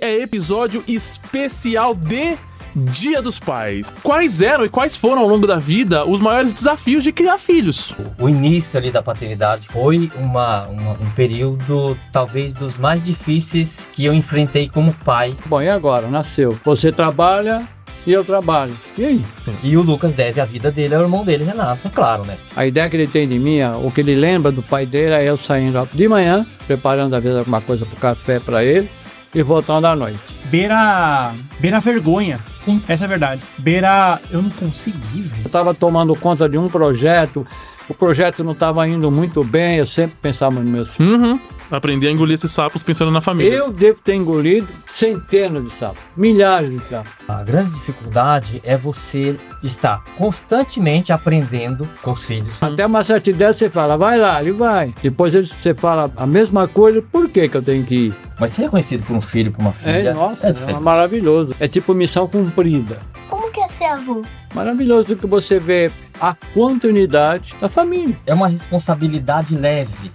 é episódio especial de Dia dos Pais. Quais eram e quais foram ao longo da vida os maiores desafios de criar filhos? O início ali da paternidade foi um período talvez dos mais difíceis que eu enfrentei como pai. Bom, e agora? Nasceu. Você trabalha e eu trabalho. E aí? E o Lucas deve a vida dele ao irmão dele, Renato, é claro, né? A ideia que ele tem de mim, o que ele lembra do pai dele é eu saindo de manhã, preparando às vezes alguma coisa pro café para ele e voltando à noite. Beira vergonha. Sim. Essa é a verdade. Beira... Eu não consegui, velho. Eu estava tomando conta de um projeto, o projeto não estava indo muito bem, eu sempre pensava nos meus filhos. Aprender a engolir esses sapos pensando na família. Eu devo ter engolido centenas de sapos, milhares de sapos. A grande dificuldade é você estar constantemente aprendendo com os filhos. Até uma certa ideia você fala, vai lá, ele vai. Depois você fala a mesma coisa, por que eu tenho que ir? Mas ser reconhecido por um filho, por uma filha... Nossa, diferente. é maravilhoso. É tipo missão cumprida. Como que é ser avô? Maravilhoso que você vê a continuidade da família. É uma responsabilidade leve.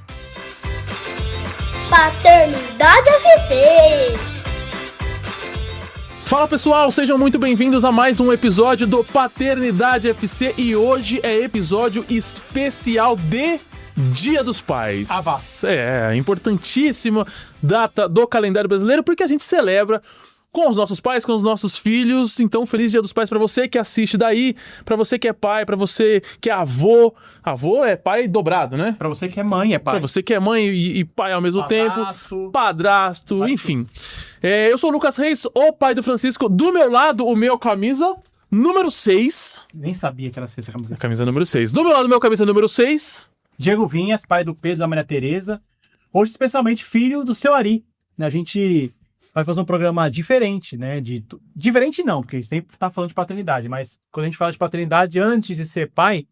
Paternidade FT! Fala pessoal, sejam muito bem-vindos a mais um episódio do Paternidade FC e hoje é episódio especial de Dia dos Pais. É, importantíssima data do calendário brasileiro porque a gente celebra com os nossos pais, com os nossos filhos. Então, feliz Dia dos Pais pra você que assiste daí, pra você que é pai, pra você que é avô. Avô é pai dobrado, né? Pra você que é mãe, é pai. Pra você que é mãe e pai ao mesmo Padrasto. tempo. Padrasto, enfim. Eu sou o Lucas Reis, o pai do Francisco. Do meu lado, o meu camisa número 6. Nem sabia que era essa A camiseta. camisa número 6. Do meu lado, o meu camisa número 6. Diego Vinhas, pai do Pedro e da Maria Tereza. Hoje, especialmente, filho do seu Ari. A gente vai fazer um programa diferente, né? Diferente não, porque a gente sempre tá falando de paternidade. Mas quando a gente fala de paternidade, antes de ser pai,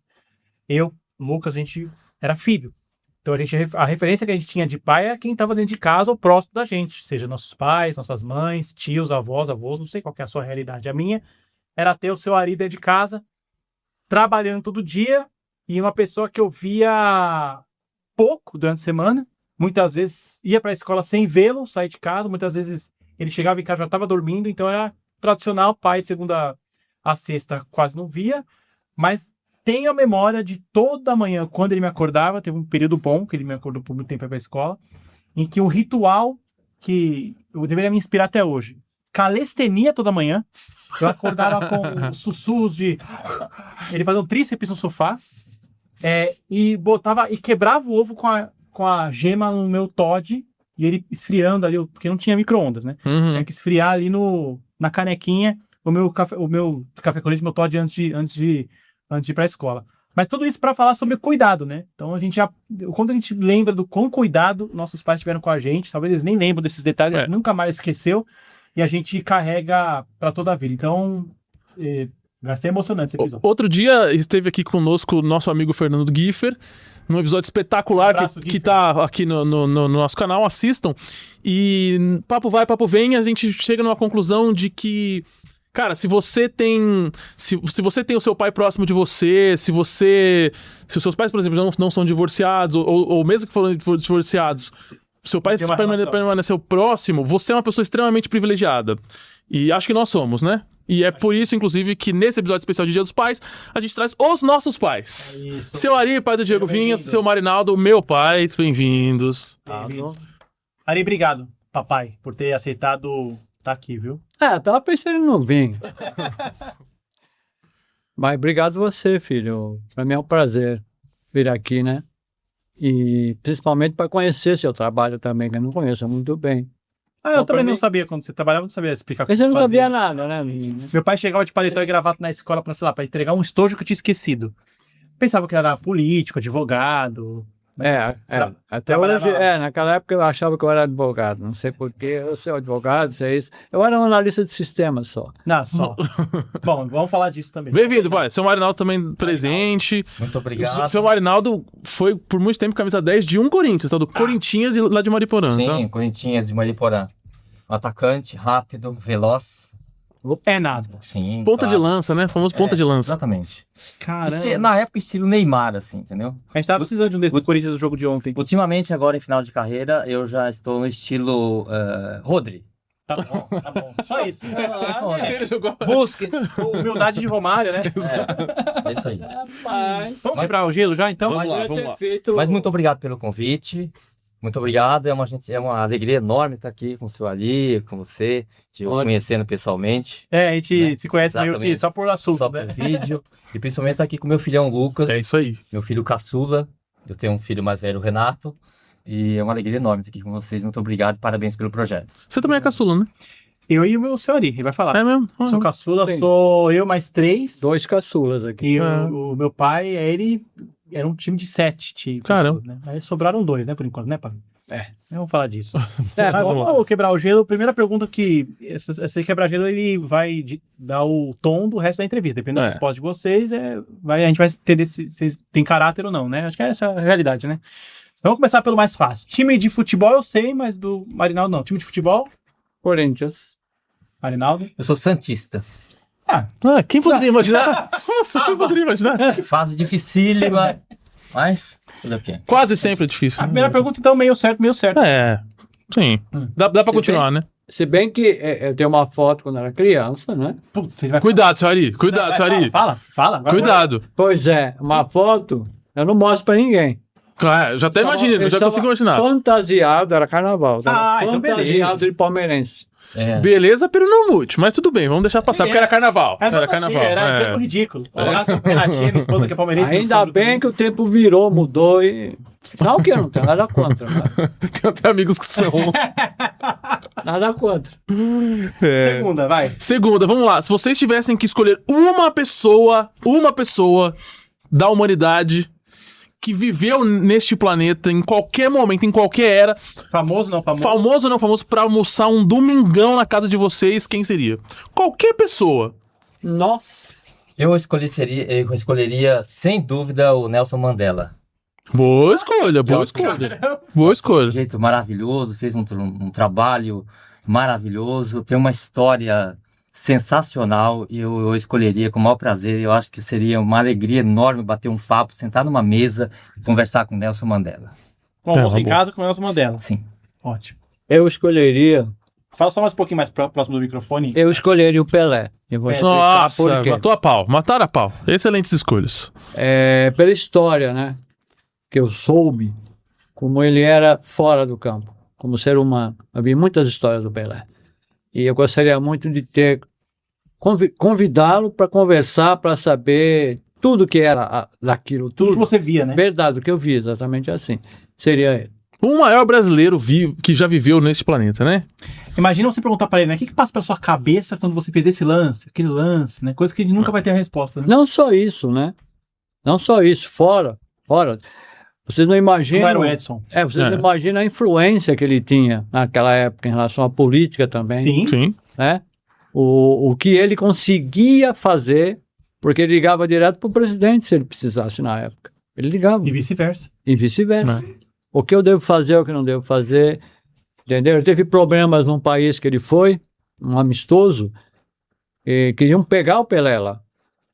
eu, Lucas, a gente era filho. Então a referência que a gente tinha de pai é quem estava dentro de casa ou próximo da gente. Seja nossos pais, nossas mães, tios, avós, não sei qual que é a sua realidade. A minha era ter o seu Ari dentro de casa, trabalhando todo dia, e uma pessoa que eu via pouco durante a semana. Muitas vezes ia para a escola sem vê-lo, sair de casa. Muitas vezes ele chegava em casa já estava dormindo. Então era tradicional, pai de segunda a sexta quase não via. Mas tenho a memória de toda manhã, quando ele me acordava, teve um período bom, que ele me acordou por muito tempo para a escola, em que um ritual que eu deveria me inspirar até hoje. Calistenia toda manhã. Eu acordava com sussurros de... Ele fazia um tríceps no sofá. E quebrava o ovo com a gema no meu Toddy, e ele esfriando ali, porque não tinha micro-ondas, né? Tinha que esfriar ali na canequinha o meu café com leite, meu Toddy antes de ir pra escola. Mas tudo isso para falar sobre cuidado, né? Então quando a gente lembra do quão cuidado nossos pais tiveram com a gente, talvez eles nem lembram desses detalhes, a gente nunca mais esqueceu, e a gente carrega para toda a vida. Então, vai ser emocionante esse episódio. Outro dia esteve aqui conosco o nosso amigo Fernando Giffer, num episódio espetacular que tá aqui no nosso canal, assistam. E papo vai, papo vem, a gente chega numa conclusão de que, cara, se você tem o seu pai próximo de você, se os seus pais, por exemplo, não são divorciados, ou mesmo que foram divorciados, seu pai permaneceu próximo, você é uma pessoa extremamente privilegiada. E acho que nós somos, né? E é por isso, inclusive, que nesse episódio especial de Dia dos Pais, a gente traz os nossos pais. Isso. Seu Ari, pai do Diego Vinhas, seu Marinaldo, meu pai, bem-vindos. Ari, obrigado, papai, por ter aceitado estar aqui, viu? Tava pensando em não vir. Mas obrigado você, filho. Para mim é um prazer vir aqui, né? E principalmente para conhecer seu trabalho também, que eu não conheço muito bem. Eu também não sabia, quando você trabalhava, não sabia explicar. Porque você não sabia nada, né? Meu pai chegava de paletó e gravata na escola para entregar um estojo que eu tinha esquecido. Pensava que era político, advogado. Até hoje, naquela época eu achava que eu era advogado. Não sei porquê, eu sou advogado, sei isso. Eu era um analista de sistemas só. Não, só. Bom, vamos falar disso também. Bem-vindo, pai. Seu Marinaldo também presente. Muito obrigado. Seu Marinaldo foi, por muito tempo, camisa 10 de um Corinthians, tá? Do Corinthians lá de Mariporã. Sim, tá? Corinthians de Mariporã. Um atacante, rápido, veloz. É nada. Sim, Ponta claro. de lança, né? Famoso ponta de lança. Exatamente. Caramba. Na época, estilo Neymar, assim, entendeu? A gente tava precisando de um desses do Corinthians do jogo de ontem. Ultimamente, agora em final de carreira, eu já estou no estilo Rodri. Tá bom. Só isso. Ele jogou. Busque. Humildade de Romário, né? É isso aí. Vamos quebrar o gelo já, então? Vamos lá, eu vamos ter lá. feito- Mas muito obrigado pelo convite. Muito obrigado. É uma alegria enorme estar aqui com o senhor Ali, com você, te Ótimo. conhecendo pessoalmente. A gente se conhece meio que Exatamente. só por assunto, Só né? por vídeo. E principalmente estar aqui com meu filhão Lucas, É isso aí. meu filho caçula. Eu tenho um filho mais velho, o Renato. E é uma alegria enorme estar aqui com vocês. Muito obrigado e parabéns pelo projeto. Você também é caçula, né? Eu e o meu senhor Ari, ele vai falar. É mesmo? Sou caçula, Sim. sou eu mais 3. 2 caçulas aqui. E Ah. o meu pai, ele era um time de 7. Caramba. Pessoas, né? Aí sobraram 2, né, por enquanto, né, pai? Eu vou falar disso. É, Mas vamos vamos quebrar o gelo. Primeira pergunta que... Esse quebrar-gelo, ele vai dar o tom do resto da entrevista. Dependendo da É. resposta de vocês, a gente vai entender se vocês têm caráter ou não, né? Acho que é essa a realidade, né? Vamos começar pelo mais fácil. Time de futebol eu sei, mas do Marinaldo não. Time de futebol, Corinthians. Marinaldo. Eu sou santista. Ah, Quem poderia imaginar? Nossa, quem poderia imaginar? Fase dificílima, mas fazer o quê? Quase sempre é difícil. a né? primeira pergunta, então, meio certo. É, sim. Dá pra Se continuar, né? Se bem que eu tenho uma foto quando era criança, né? Putz, você vai Cuidado, seu Ari. Cuidado, seu Ari. Fala. Agora Cuidado. Pois é, uma foto eu não mostro pra ninguém. Claro, já até imagino, Eu já estava consigo imaginar. Fantasiado, era carnaval. Tava então fantasiado beleza. de palmeirense. É. Beleza, pero não mute. Mas tudo bem, vamos deixar passar, porque era carnaval. Era carnaval. Era é. tipo ridículo. Nossa, Renatinha, minha esposa que é palmeirense. Ainda bem que o tempo virou, mudou e. Não que eu não tenho nada contra, né? Tem até amigos que são. Nada contra. Segunda, vai. Segunda, vamos lá. Se vocês tivessem que escolher uma pessoa da humanidade que viveu neste planeta em qualquer momento, em qualquer era, Famoso, não famoso? famoso ou não famoso, pra almoçar um domingão na casa de vocês, quem seria? Qualquer pessoa. Nossa. Eu escolheria, sem dúvida, o Nelson Mandela. Boa escolha, boa escolha. Boa Um escolha. jeito maravilhoso, fez um trabalho maravilhoso, tem uma história sensacional e eu escolheria com o maior prazer. Eu acho que seria uma alegria enorme bater um papo, sentar numa mesa e conversar com o Nelson Mandela. Com almoço É, em boa. casa com o Nelson Mandela. Sim. Ótimo. Eu escolheria Fala só mais um pouquinho mais próximo do microfone. Eu escolheria o Pelé. Eu vou explicar Nossa, por quê. matou a pau. Mataram a pau. Excelentes escolhas. Pela história, né? Que eu soube como ele era fora do campo, como ser humano. Eu vi muitas histórias do Pelé. E eu gostaria muito de ter convidá-lo para conversar, para saber tudo que era daquilo, Tudo que tudo. você via, né? Verdade, o que eu vi, exatamente assim. Seria ele. O maior brasileiro que já viveu neste planeta, né? Imagina você perguntar pra ele, né? O que passa pela sua cabeça quando você fez esse lance, aquele lance, né? Coisa que a gente nunca vai ter a resposta, né? Não só isso, né? Não só isso, fora. Vocês não imaginam. Como era o Edson. Vocês não É. imaginam a influência que ele tinha naquela época em relação à política também. Sim. Sim. Né? O que ele conseguia fazer, porque ele ligava direto para o presidente se ele precisasse na época. Ele ligava. E vice-versa. E vice-versa. O que eu devo fazer, o que não devo fazer. Entendeu? Ele teve problemas num país que ele foi, um amistoso, e queriam pegar o Pelé lá,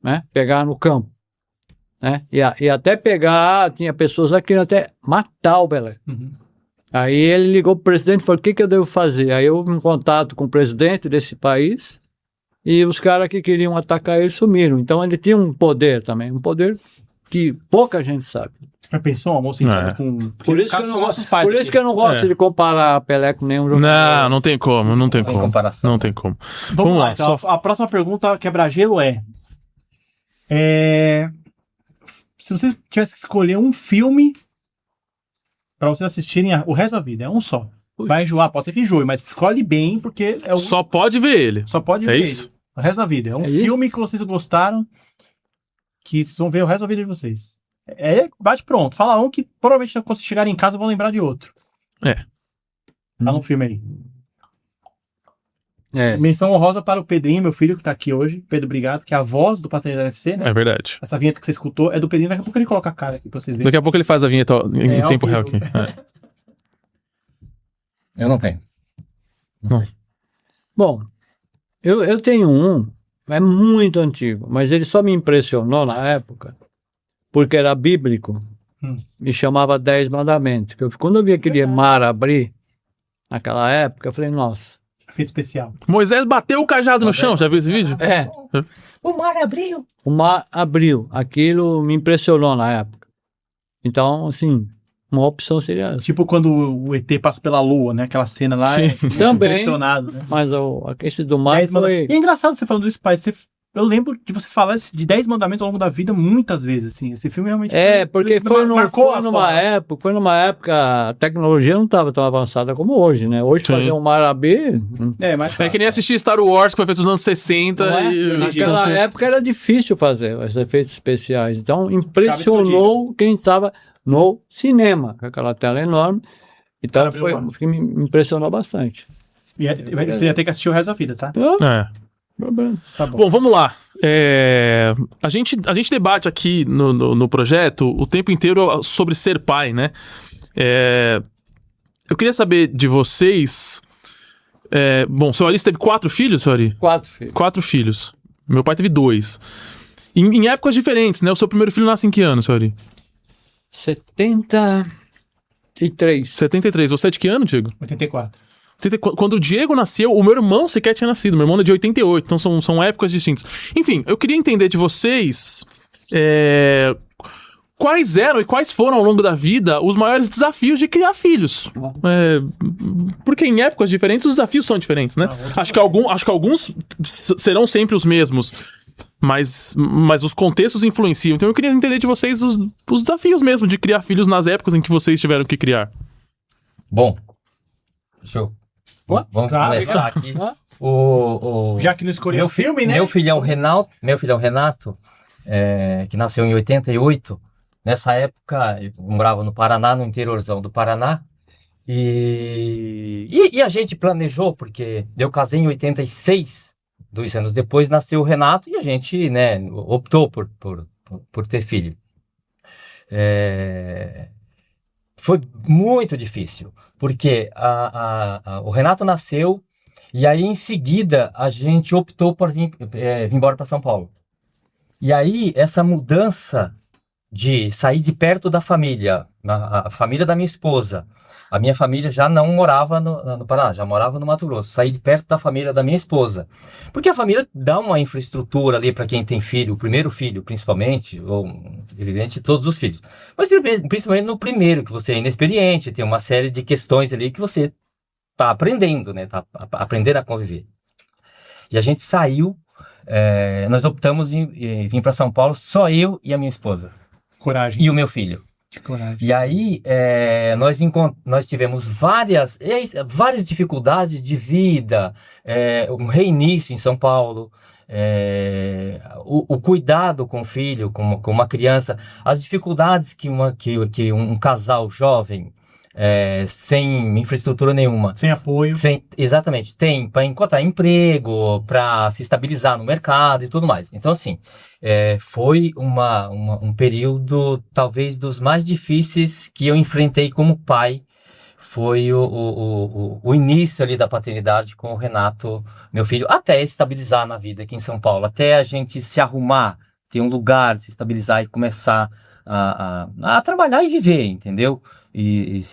né? Pegar no campo. Né? E até pegar, tinha pessoas lá que queriam até matar o Pelé. Uhum. Aí ele ligou para o presidente e falou: o que eu devo fazer? Aí houve um contato com o presidente desse país e os caras que queriam atacar ele sumiram. Então ele tinha um poder também, um poder que pouca gente sabe. Já pensou um almoço em casa com... Por isso, que eu, não, nossos pais por isso aqui. que eu não gosto de comparar Pelé com nenhum jogador. Não, não tem como, não tem Sem como. comparação. Não tem como. Vamos lá, lá, então, só- a próxima pergunta, quebra-gelo, é... Se você tivesse que escolher um filme pra vocês assistirem o resto da vida, é um só. Vai enjoar, pode ser que enjoe, mas escolhe bem, porque é o... Só pode ver ele. Só pode É ver isso? ele. O resto da vida. É um É isso? filme que vocês gostaram, que vocês vão ver o resto da vida de vocês. Bate pronto. Fala um que provavelmente quando vocês chegarem em casa vão lembrar de outro. Fala um filme aí. Menção honrosa para o Pedrinho, meu filho, que tá aqui hoje. Pedro, obrigado, que é a voz do Paternidade FC, né? É verdade. Essa vinheta que você escutou é do Pedrinho. Daqui a pouco ele coloca a cara aqui pra vocês verem. Daqui a pouco ele faz a vinheta em ao tempo real vivo. aqui. É. Eu não tenho. Bom, eu tenho um, é muito antigo, mas ele só me impressionou na época, porque era bíblico, me chamava 10 Mandamentos. Quando eu vi aquele mar abrir, naquela época, eu falei, nossa, Efeito especial. Moisés bateu o cajado no chão, já viu esse vídeo? É, O mar abriu. o mar abriu. Aquilo me impressionou na época. Então, assim, uma opção seria essa. Tipo quando o ET passa pela lua, né? Aquela cena lá. Sim. Também. Impressionado, né? Mas esse do mar 10 foi... mandamentos. E é engraçado você falando isso, pai. Eu lembro de você falar de 10 mandamentos ao longo da vida muitas vezes, assim. Esse filme realmente... Porque marcou a sua... foi numa época, a tecnologia não estava tão avançada como hoje, né? Hoje Sim. fazer um mar abrir... mais fácil. É que nem assistir Star Wars, que foi feito nos anos 60. Não é? e... Naquela época era difícil fazer os efeitos especiais. Então, impressionou quem estava no cinema, com aquela tela enorme. Então, me impressionou bastante. Você ia ter que assistir o resto da vida, tá? É. Tá bom. Bom, vamos lá. A gente debate aqui no projeto o tempo inteiro sobre ser pai, né? Eu queria saber de vocês... bom, seu Ari teve 4 filhos, seu Ari? 4 filhos. 4 filhos. Meu pai teve 2. Em épocas diferentes, né? O seu primeiro filho nasce em que ano, seu Ari? 73. 73. Você é de que ano, Diego? 84. Quando o Diego nasceu, o meu irmão sequer tinha nascido. Meu irmão é de 88, então são épocas distintas. Enfim, eu queria entender de vocês quais eram e quais foram ao longo da vida os maiores desafios de criar filhos. Porque em épocas diferentes os desafios são diferentes, né? Acho que alguns serão sempre os mesmos, mas os contextos influenciam. Então eu queria entender de vocês os desafios mesmo de criar filhos nas épocas em que vocês tiveram que criar. Bom, vamos começar aqui. Já que não escolheu o filme, né? Meu filhão Renato, que nasceu em 88, nessa época eu morava no Paraná, no interiorzão do Paraná, e a gente planejou, porque eu casei em 86, 2 anos depois nasceu o Renato, e a gente, né, optou por ter filho. Foi muito difícil, porque o Renato nasceu e aí em seguida a gente optou por vir embora para São Paulo. E aí essa mudança de sair de perto da família, a família da minha esposa, a minha família já não morava no Paraná, já morava no Mato Grosso, sair de perto da família da minha esposa. Porque a família dá uma infraestrutura ali para quem tem filho, o primeiro filho principalmente, ou evidente todos os filhos. Mas principalmente no primeiro, que você é inexperiente, tem uma série de questões ali que você está aprendendo, né? Tá aprendendo a conviver. E a gente saiu, nós optamos em vir para São Paulo, só eu e a minha esposa. Coragem. E o meu filho. Coragem. E aí nós tivemos várias dificuldades de vida, um reinício em São Paulo, o cuidado com o filho, com uma criança, as dificuldades que um casal jovem sem infraestrutura nenhuma, sem apoio, exatamente, tem para encontrar emprego, para se estabilizar no mercado e tudo mais. Então assim, foi um período talvez dos mais difíceis que eu enfrentei como pai. Foi o início ali da paternidade com o Renato, meu filho, até estabilizar na vida aqui em São Paulo, até a gente se arrumar, ter um lugar, se estabilizar e começar a trabalhar e viver, entendeu? E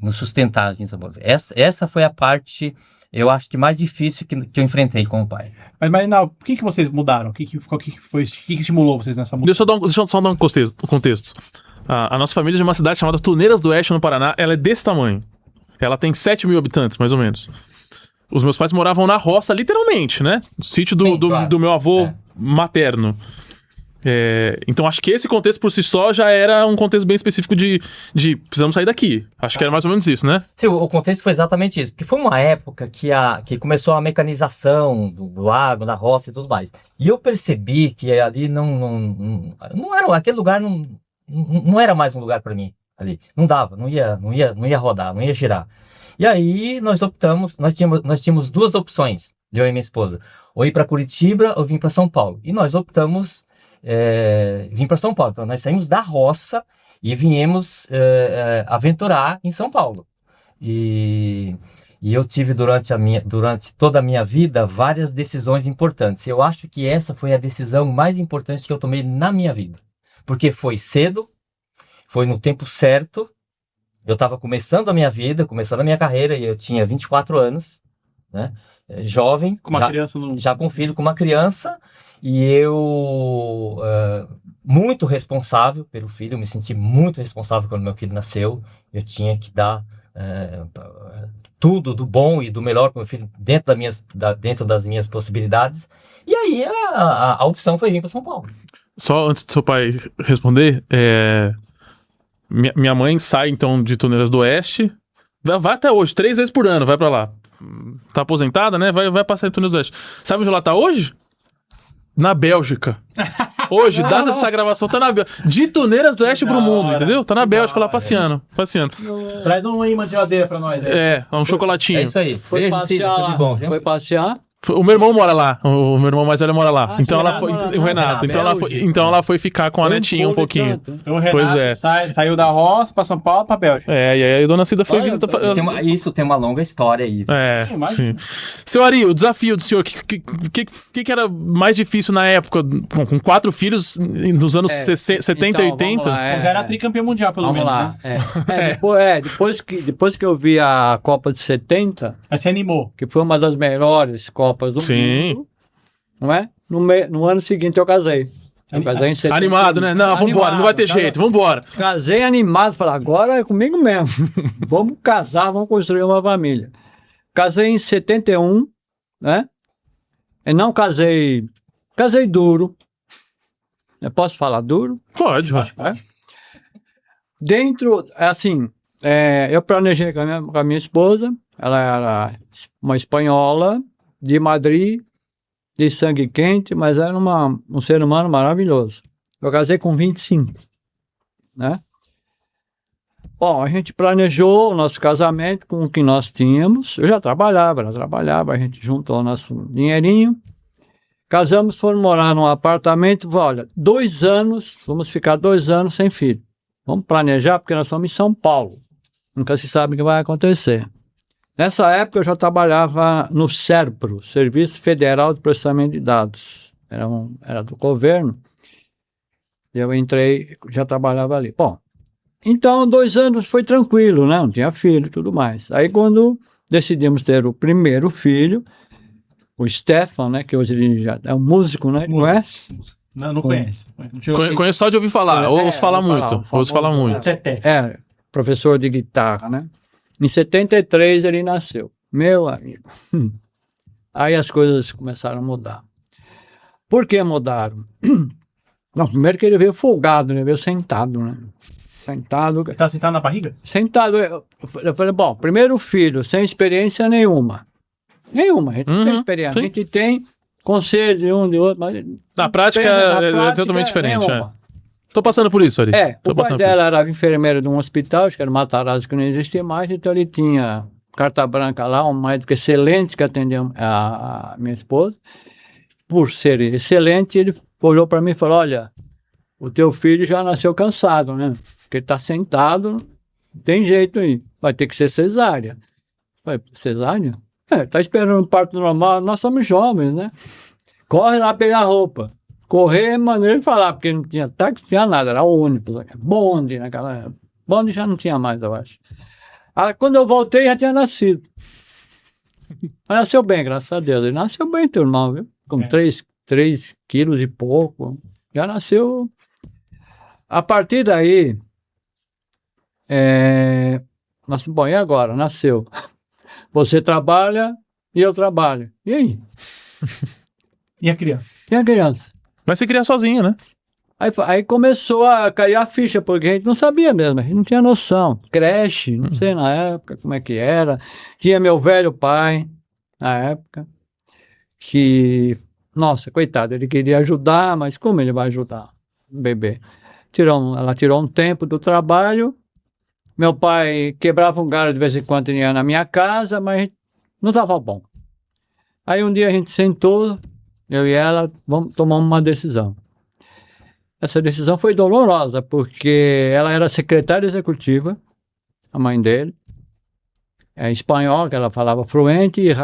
nos sustentar em São Paulo. Essa foi a parte, eu acho que mais difícil que eu enfrentei como pai. Mas Marinal, por que vocês mudaram? O que estimulou vocês nessa mudança? Deixa eu só dar um contexto. A nossa família é de uma cidade chamada Tuneiras do Oeste, no Paraná. Ela é desse tamanho. Ela tem 7 mil habitantes, mais ou menos. Os meus pais moravam na roça, literalmente, né? No sítio do meu avô materno. Então acho que esse contexto por si só já era um contexto bem específico de precisamos sair daqui. Acho que era mais ou menos isso, né? Sim, o contexto foi exatamente isso. Porque foi uma época que começou a mecanização do agro, da roça e tudo mais. E eu percebi que ali não era, aquele lugar não era mais um lugar para mim ali. Não dava, não ia rodar, não ia girar. E aí nós optamos, nós tínhamos 2 opções, eu e minha esposa. Ou ir para Curitiba ou vir para São Paulo. E nós optamos vim para São Paulo. Então nós saímos da roça e viemos aventurar em São Paulo. E eu tive durante toda a minha vida várias decisões importantes. Eu acho que essa foi a decisão mais importante que eu tomei na minha vida. Porque foi cedo, foi no tempo certo. Eu estava começando a minha vida, começando a minha carreira, e eu tinha 24 anos. né? Jovem, Com uma criança no... já com filho, com uma criança, e eu muito responsável pelo filho, eu me senti muito responsável quando meu filho nasceu, eu tinha que dar tudo do bom e do melhor para o meu filho dentro das minhas possibilidades, e aí a opção foi vir para São Paulo. Só antes do seu pai responder, minha mãe sai então de Torneiras do Oeste, vai até hoje, 3 vezes por ano, vai pra lá. Tá aposentada, né? Vai passar em Torneiras do Oeste. Sabe onde ela tá hoje? Na Bélgica. Hoje, data dessa gravação, tá na Bélgica. De Torneiras do Oeste pro mundo, entendeu? Tá na Bélgica lá passeando. Traz um imã de geladeira pra nós. Um chocolatinho. É isso aí. Foi Beijo, passear Cid, tudo lá. de bom, viu? Foi passear. O meu irmão mora lá. O meu irmão mais velho mora lá. Ah, Então será? ela foi. Mora lá. O Renato. Então ela foi ficar com a netinha um pouquinho. Então o Renato Pois é. saiu da roça pra São Paulo pra Bélgica. E aí a dona Cida foi visitar. Isso tem uma longa história aí. Sim. Seu Ari, o desafio do senhor, que era mais difícil na época, com 4 filhos, nos anos 70 e 80? Vamos lá, Já era tricampeão mundial, pelo Vamos menos. lá. Né? Depois que eu vi a Copa de 70, Aí você animou. que foi uma das melhores Copas do Sim. mundo, não é? No ano seguinte eu casei. Eu casei em 70. Animado, né? Não, vambora, não vai ter jeito, vambora. Casei animado, falei, agora é comigo mesmo. Vamos casar, vamos construir uma família. Casei em 71, né? Eu não casei duro. Eu posso falar duro? Pode. Dentro, assim, eu planejei com a minha esposa, ela era uma espanhola de Madrid, de sangue quente, mas era um ser humano maravilhoso. Eu casei com 25, né? Bom, a gente planejou o nosso casamento com o que nós tínhamos. Eu já trabalhava, ela trabalhava, a gente juntou o nosso dinheirinho. Casamos, fomos morar num apartamento. Olha, 2 anos, vamos ficar 2 anos sem filho. Vamos planejar, porque nós estamos em São Paulo. Nunca se sabe o que vai acontecer. Nessa época eu já trabalhava no SERPRO, Serviço Federal de Processamento de Dados. Era do governo. Eu entrei, já trabalhava ali. Bom, então 2 anos foi tranquilo, né? Não tinha filho e tudo mais. Aí quando decidimos ter o primeiro filho, o Stefan, né? Que hoje ele já é um músico, né? Conhece? Não conhece. Conheço só de ouvir falar, ouço falar muito. Ouço falar muito. Professor de guitarra, né? Em 73 ele nasceu. Meu amigo. Aí as coisas começaram a mudar. Por que mudaram? Não, primeiro que ele veio folgado, né? Veio sentado, né? Sentado. Ele tá sentado na barriga? Sentado. Eu falei, bom, primeiro filho, sem experiência nenhuma. Nenhuma. A gente não tem experiência. Sim. A gente tem conselho de um, de outro, mas... Na prática é totalmente diferente. Tô passando por isso, Ari. O pai dela era enfermeiro de um hospital, acho que era Matarazzo, que não existia mais, então ele tinha carta branca lá, um médico excelente que atendia a minha esposa. Por ser excelente, ele olhou para mim e falou, olha, o teu filho já nasceu cansado, né? Porque ele tá sentado, não tem jeito aí, vai ter que ser cesárea. Eu falei, cesárea? Tá esperando um parto normal, nós somos jovens, né? Corre lá pegar roupa. Correr, maneira de falar, porque não tinha táxi, não tinha nada, era ônibus, bonde naquela época. Bonde já não tinha mais, eu acho. Quando eu voltei, já tinha nascido. Mas nasceu bem, graças a Deus. Ele nasceu bem, teu irmão, viu? Com 3 quilos e pouco. Já nasceu. A partir daí, bom, e agora? Nasceu. Você trabalha e eu trabalho. E aí? E a criança? E a criança? Vai se criar sozinho, né? Aí começou a cair a ficha, porque a gente não sabia mesmo, a gente não tinha noção. Creche, não sei na época como é que era. Tinha meu velho pai, na época, que, nossa, coitado, ele queria ajudar, mas como ele vai ajudar o bebê? Ela tirou um tempo do trabalho, meu pai quebrava um galho de vez em quando ia na minha casa, mas não estava bom. Aí um dia a gente sentou, eu e ela, tomamos uma decisão. Essa decisão foi dolorosa, porque ela era secretária executiva, a mãe dele, espanhol, que ela falava fluente, e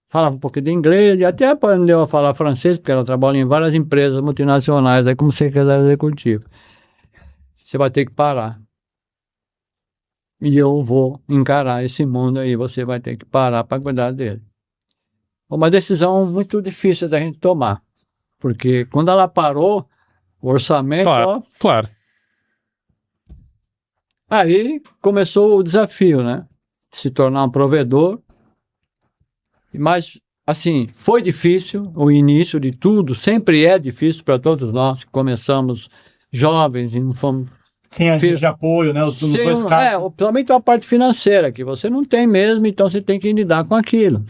falava um pouquinho de inglês, e até aprendeu a falar francês, porque ela trabalha em várias empresas multinacionais, aí como secretária executiva. Você vai ter que parar. e eu vou encarar esse mundo aí, você vai ter que parar para cuidar dele. Uma decisão muito difícil da gente tomar, porque quando ela parou, o orçamento, ó, Claro. aí começou o desafio, né? Se tornar um provedor. Mas, assim, foi difícil o início de tudo, sempre é difícil para todos nós que começamos jovens e não fomos. Sem a rede de apoio, né? Os dois casos. Principalmente a parte financeira, que você não tem mesmo, então você tem que lidar com aquilo,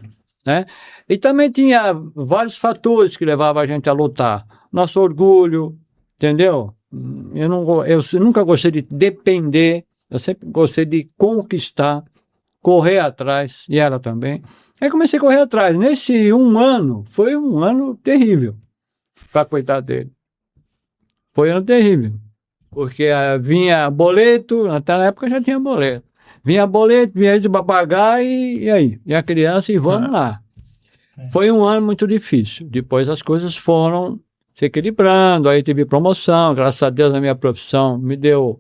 né? E também tinha vários fatores que levavam a gente a lutar. Nosso orgulho, entendeu? Eu nunca gostei de depender, eu sempre gostei de conquistar, correr atrás, e ela também. Aí comecei a correr atrás. Nesse foi um ano terrível para cuidar dele. Foi um ano terrível. Porque vinha boleto, naquela época já tinha boleto. Vinha boleto, vinha isso para pagar e aí? E a criança, e vamos lá. Foi um ano muito difícil. Depois as coisas foram se equilibrando, aí tive promoção, graças a Deus na minha profissão me deu,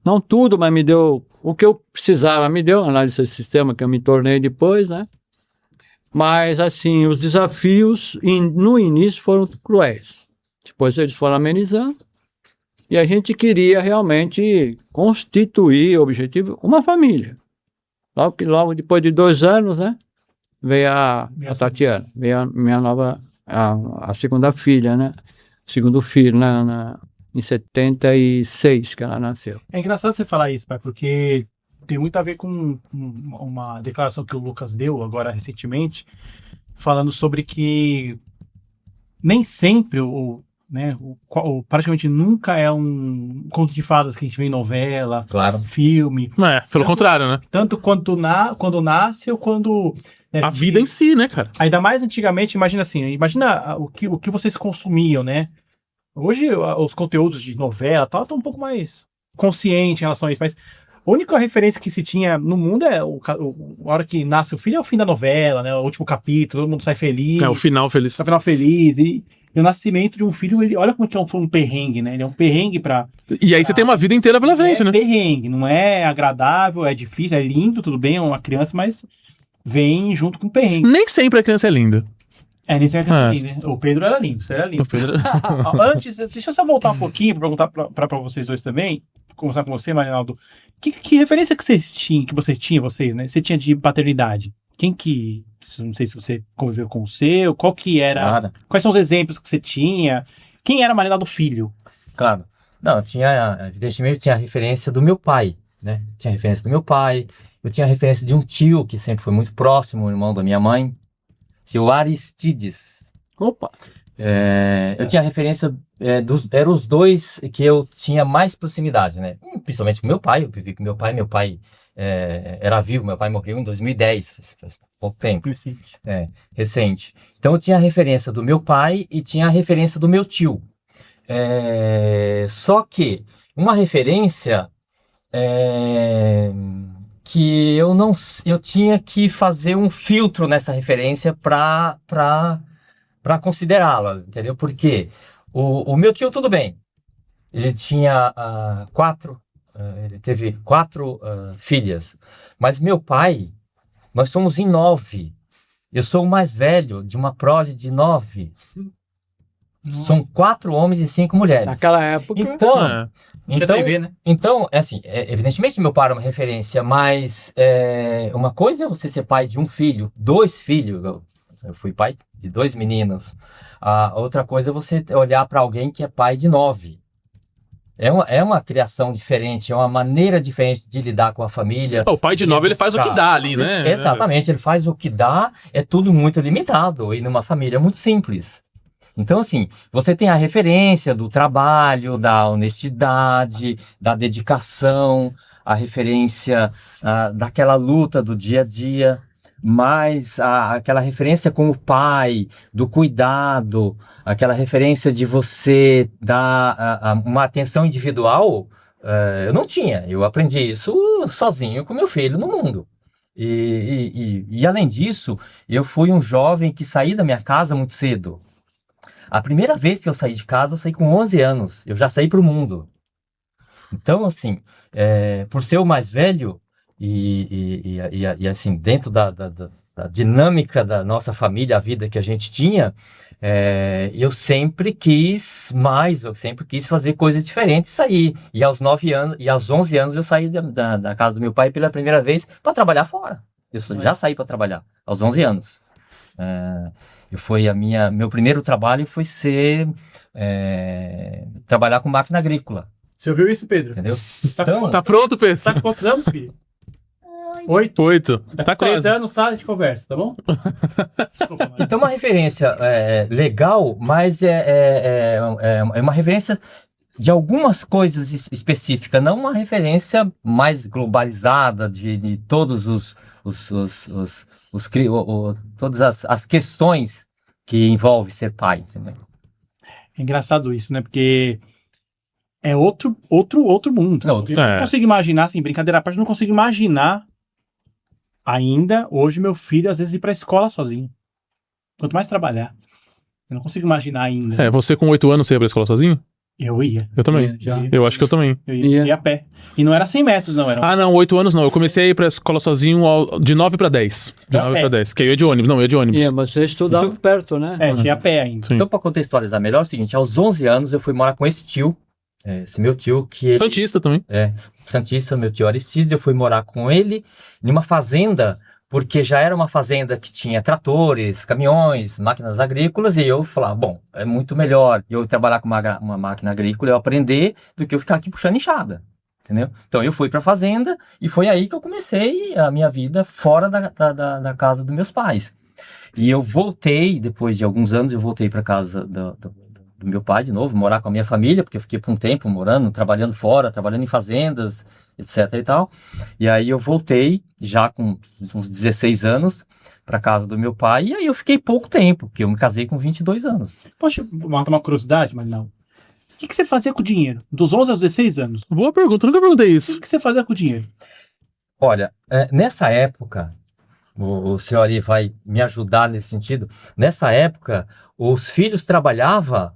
não tudo, mas me deu o que eu precisava, me deu análise de sistema que eu me tornei depois, né? Mas assim, os desafios no início foram cruéis. Depois eles foram amenizando e a gente queria realmente constituir o objetivo, uma família. Logo depois de 2 anos, né? Veio a Tatiana, veio a minha nova, a segunda filha, né? Segundo filho, em 76 que ela nasceu. É engraçado você falar isso, pai, porque tem muito a ver com uma declaração que o Lucas deu agora recentemente, falando sobre que nem sempre, praticamente nunca é um conto de fadas que a gente vê em novela, Claro. filme. Pelo contrário, né? Tanto quando nasce ou quando... Né, A vida em si, né, cara? Ainda mais antigamente, imagina o que vocês consumiam, né? Hoje os conteúdos de novela tal estão um pouco mais conscientes em relação a isso, mas a única referência que se tinha no mundo é a hora que nasce o filho é o fim da novela, né? O último capítulo, todo mundo sai feliz. É o final feliz. O final feliz. E o nascimento de um filho, olha como é que foi um perrengue, né? Ele é um perrengue pra... E aí você tem uma vida inteira pela frente, né? É perrengue, não é agradável, é difícil, é lindo, tudo bem, é uma criança, mas vem junto com o perrengue. Nem sempre a criança é linda. Nem sempre é lindo, né? O Pedro era lindo, você era lindo. O Pedro... Antes, deixa eu só voltar um pouquinho para perguntar para vocês dois também, conversar com você, Marinaldo. Que referência que vocês tinham, né? Você tinha de paternidade? Não sei se você conviveu com o seu, qual que era, Claro. Quais são os exemplos que você tinha? Quem era Marinaldo filho? Claro. Não, evidentemente tinha a referência do meu pai, né? Tinha a referência do meu pai, eu tinha a referência de um tio que sempre foi muito próximo, o irmão da minha mãe, seu Aristides. Opa! Eu tinha a referência, eram os dois que eu tinha mais proximidade, né? Principalmente com meu pai, eu vivi com meu pai era vivo, meu pai morreu em 2010, faz pouco tempo. Recente. Então eu tinha a referência do meu pai e tinha a referência do meu tio. Só que uma referência que eu tinha que fazer um filtro nessa referência para considerá-la, entendeu? Porque o meu tio, tudo bem, ele tinha ele teve 4 filhas, mas meu pai, nós somos em 9. Eu sou o mais velho de uma prole de 9. Nossa. São 4 homens e 5 mulheres. Naquela época... Então, TV, né? Então, assim, evidentemente meu pai era uma referência, mas uma coisa é você ser pai de um filho, 2 filhos. Eu fui pai de 2 meninos. A outra coisa é você olhar para alguém que é pai de 9. É uma criação diferente, é uma maneira diferente de lidar com a família. O pai de 9, ele faz o que dá ali, né? Exatamente, ele faz o que dá, é tudo muito limitado e numa família muito simples. Então, assim, você tem a referência do trabalho, da honestidade, da dedicação, a referência daquela luta do dia a dia, mas aquela referência com o pai, do cuidado, aquela referência de você dar uma atenção individual, eu não tinha. Eu aprendi isso sozinho com meu filho no mundo. E além disso, eu fui um jovem que saí da minha casa muito cedo. A primeira vez que eu saí de casa, eu saí com 11 anos. Eu já saí para o mundo. Então, assim, por ser o mais velho e assim, dentro da dinâmica da nossa família, a vida que a gente tinha, eu sempre quis mais, eu sempre quis fazer coisas diferentes, sair. E aos 9 anos, e aos 11 anos eu saí da casa do meu pai pela primeira vez para trabalhar fora. Eu já saí para trabalhar, aos 11 anos. Meu primeiro trabalho foi trabalhar com máquina agrícola. Você ouviu isso, Pedro? Entendeu? Então, Tá pronto, Pedro? tá com quantos anos, filho? 8. 8. Daqui Tá 3 quase. anos, tá? A gente conversa, tá bom? Desculpa, mas... Então, uma referência legal, mas é uma referência de algumas coisas específicas, não uma referência mais globalizada de todos todas as questões que envolvem ser pai também. É engraçado isso, né? Porque é outro mundo. Não, Eu não consigo imaginar, assim, brincadeira à parte, eu não consigo imaginar ainda, hoje, meu filho, às vezes, ir pra escola sozinho. Quanto mais trabalhar. Eu não consigo imaginar ainda. Você com 8 anos você ia pra escola sozinho? Eu ia. Eu também. Já. Eu acho que eu também. Eu ia a pé. E não era 100 metros, não. Era Ah, não, 8 anos não. Eu comecei a ir pra escola sozinho de 9 pra 10. De 9 pra 10. Que aí eu ia de ônibus. Não, eu ia de ônibus. Mas você estudava perto, né? tinha a pé ainda. Sim. Então, para contextualizar melhor, é o seguinte: aos 11 anos eu fui morar com esse tio, esse meu tio, que ele, Santista também. Santista, meu tio Aristides. Eu fui morar com ele numa fazenda, porque já era uma fazenda que tinha tratores, caminhões, máquinas agrícolas, e eu falava, bom, é muito melhor eu trabalhar com uma máquina agrícola, eu aprender, do que eu ficar aqui puxando enxada, entendeu? Então eu fui para a fazenda e foi aí que eu comecei a minha vida fora da casa dos meus pais. E eu voltei, depois de alguns anos, eu voltei para casa do meu pai de novo, morar com a minha família, porque eu fiquei por um tempo morando, trabalhando fora, trabalhando em fazendas, etc e tal. E aí eu voltei, já com uns 16 anos, para casa do meu pai, e aí eu fiquei pouco tempo, porque eu me casei com 22 anos. Poxa, matar uma curiosidade, mas não. O que você fazia com o dinheiro? Dos 11 aos 16 anos? Boa pergunta, nunca perguntei O isso. que você fazia com o dinheiro? Olha, nessa época, o senhor Ari vai me ajudar nesse sentido, nessa época, os filhos trabalhavam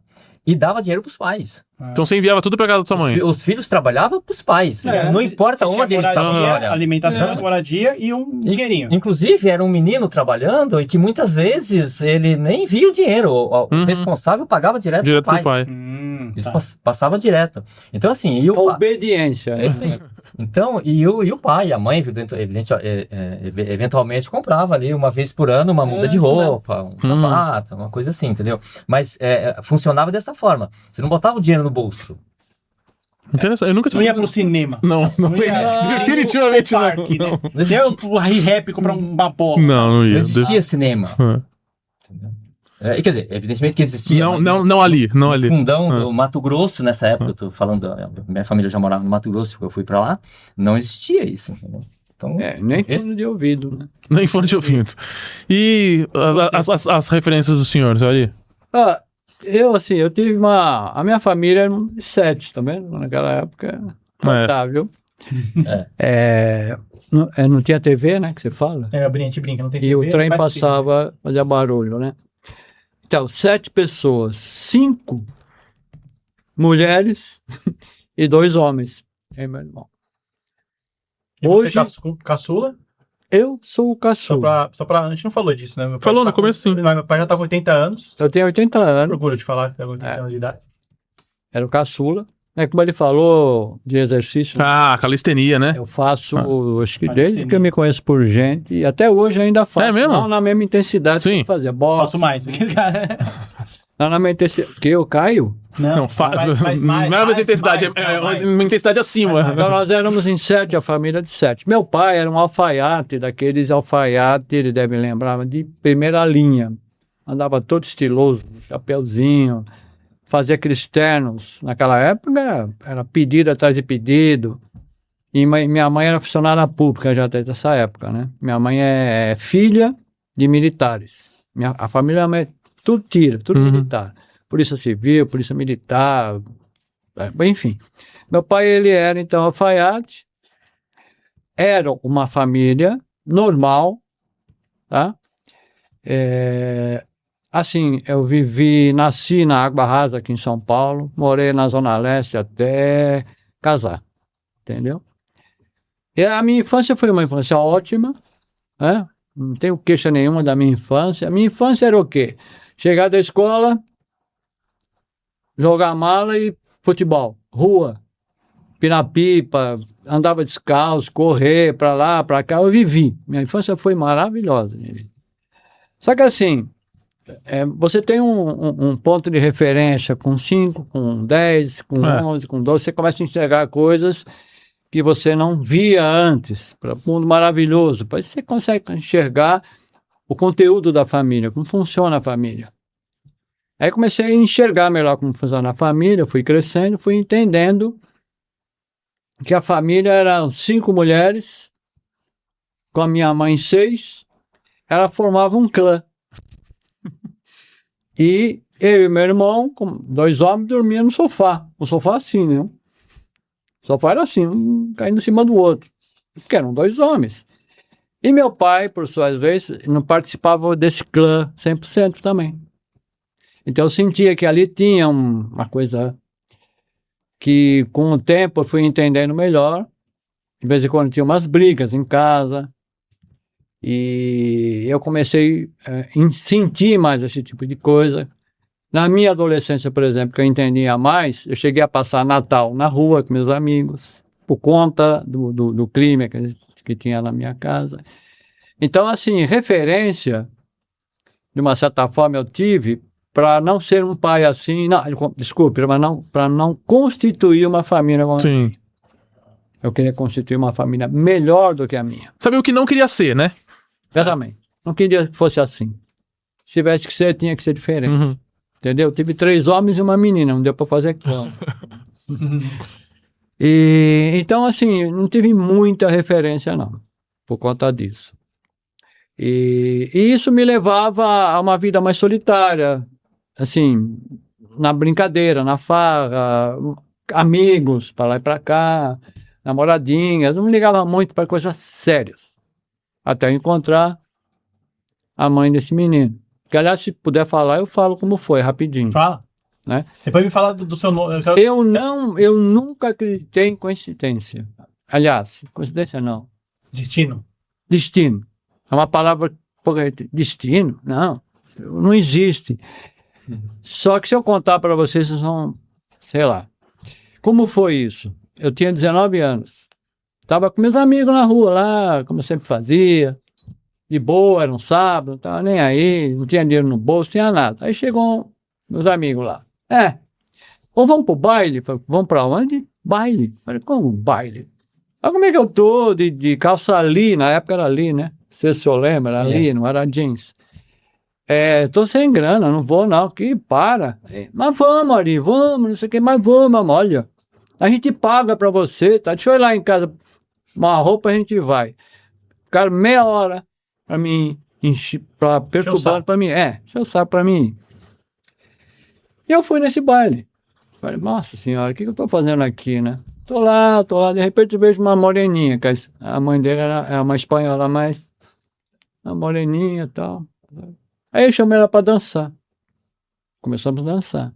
e dava dinheiro para os pais. Então você enviava tudo pra casa da sua mãe. Os filhos trabalhavam para os pais. Não importa Você tinha onde eles estavam moradia, trabalhando. alimentação, moradia e um dinheirinho. Inclusive, era um menino trabalhando e que muitas vezes ele nem via o dinheiro. O responsável pagava direto Direto pro pro pai. Isso Tá. passava direto. Então, assim, e o pai... Obediência. Né? Então, e o pai, a mãe, eventualmente comprava ali uma vez por ano uma muda de roupa, um sapato, uma coisa assim, entendeu? Mas funcionava dessa forma. Você não botava o dinheiro no bolso. Interessante. Eu nunca Não ia pro cinema. Não ia. definitivamente Pro não. parque, né? Não Nem eu pro rap comprar uma bola. Não Não ia. existia cinema. Quer dizer, evidentemente que existia. Não, mas não ali, não ali. no fundão do Mato Grosso, nessa época, eu tô falando, minha família já morava no Mato Grosso, eu fui pra lá, não existia isso, entendeu? Então, Nem fundo de ouvido. Né? Nem fone de ouvido. E as referências do senhor, ali? Eu tive a minha família era de 7, tá vendo? Naquela época, viu? Não tinha TV, né, que você fala? A gente brinca, não tem E o TV, trem faz passava, fazia barulho, né? Então, 7 pessoas, 5 mulheres e 2 homens. E meu irmão. E Hoje- você caçula? Eu sou o caçula. A gente não falou disso, né? Meu pai Falou no tá começo, sim. Meu pai já tá com 80 anos. Eu tenho 80 anos, Orgulho de falar que tem 80 anos de idade. era o caçula. Como ele falou de exercício, Calistenia, né? eu faço, acho que Calistenia. desde que eu me conheço por gente, e até hoje ainda faço. É mesmo? Não na mesma intensidade Sim. que eu fazia. Boxe, Faço mais. não na mesma intensidade. Porque eu caio. Não, faz mais. Não é uma intensidade, é uma intensidade acima. Então nós éramos em 7, a família de 7. Meu pai era um alfaiate, daqueles alfaiate, ele deve lembrar, de primeira linha. Andava todo estiloso, chapeuzinho, fazia aqueles ternos. Naquela época era pedido atrás de pedido. E minha mãe era funcionária pública já desde essa época, né? Minha mãe é filha de militares. A família é tudo tudo militar. Polícia Civil, Polícia Militar, enfim. Meu pai, ele era, então, alfaiate. Era uma família normal, tá? Assim, eu nasci na Água Rasa aqui em São Paulo, morei na Zona Leste até casar. entendeu? E a minha infância foi uma infância ótima, né? Não tenho queixa nenhuma da minha infância. A minha infância era o quê? Chegar da escola, jogar mala e futebol, rua, pinar pipa, andava descalço, correr pra lá, pra cá, eu vivi. Minha infância foi maravilhosa. Só que assim, você tem um ponto de referência com 5, com 10, com 11, com 12, você começa a enxergar coisas que você não via antes, para um mundo maravilhoso. Depois você consegue enxergar o conteúdo da família, como funciona a família. Aí comecei a enxergar melhor como funciona a família, fui crescendo, fui entendendo que a família eram 5 mulheres, com a minha mãe 6, ela formava um clã. E eu e meu irmão, com 2 homens, dormiam no sofá. O sofá assim, né? O sofá era assim, um caindo em cima do outro. Porque eram 2 homens. E meu pai, por suas vezes, não participava desse clã 100% também. Então eu sentia que ali tinha uma coisa que com o tempo eu fui entendendo melhor. De vez em quando tinha umas brigas em casa. E eu comecei a sentir mais esse tipo de coisa. Na minha adolescência, por exemplo, que eu entendia mais, eu cheguei a passar Natal na rua com meus amigos, por conta do clima que tinha na minha casa. Então, assim, referência, de uma certa forma, eu tive para não ser um pai assim, não, desculpe, para não constituir uma família como Sim. eu queria constituir uma família melhor do que a minha. Sabe o que não queria ser, né? Exatamente. Não queria que fosse assim. Se tivesse que ser, tinha que ser diferente. Uhum. Entendeu? Tive 3 homens e uma menina, não deu para fazer clã. E então, assim, não tive muita referência, não, por conta disso. E isso me levava a uma vida mais solitária, assim, na brincadeira, na farra, amigos para lá e para cá, namoradinhas, não me ligava muito para coisas sérias, até encontrar a mãe desse menino. Que, aliás, se puder falar, eu falo como foi, rapidinho. Fala. Né? Depois me fala do seu nome. Eu nunca acreditei em coincidência. Aliás, coincidência não. Destino. Destino. É uma palavra correta. Destino? Não existe. Só que se eu contar para vocês, vocês vão, sei lá. Como foi isso? Eu tinha 19 anos. Estava com meus amigos na rua lá, como eu sempre fazia. De boa, era um sábado, não estava nem aí, não tinha dinheiro no bolso, não tinha nada. Aí chegou meus amigos lá. Ou vamos pro baile? Falei, vamos pra onde? Baile. Falei, como baile? Mas como é que eu tô de calça ali? Na época era ali, né? Se eu lembro, era ali, não era jeans. Tô sem grana, não vou não. Que para. Mas vamos, Ari, vamos, não sei o que, mas vamos, olha. A gente paga pra você, tá? Deixa eu ir lá em casa, uma roupa a gente vai. Ficaram meia hora pra mim, pra perturbar pra mim. Deixa eu sair pra mim. E eu fui nesse baile. Falei, nossa senhora, o que eu tô fazendo aqui, né? Tô lá, de repente eu vejo uma moreninha, que a mãe dele é uma espanhola, mas uma moreninha e tal. Aí eu chamei ela pra dançar. Começamos a dançar.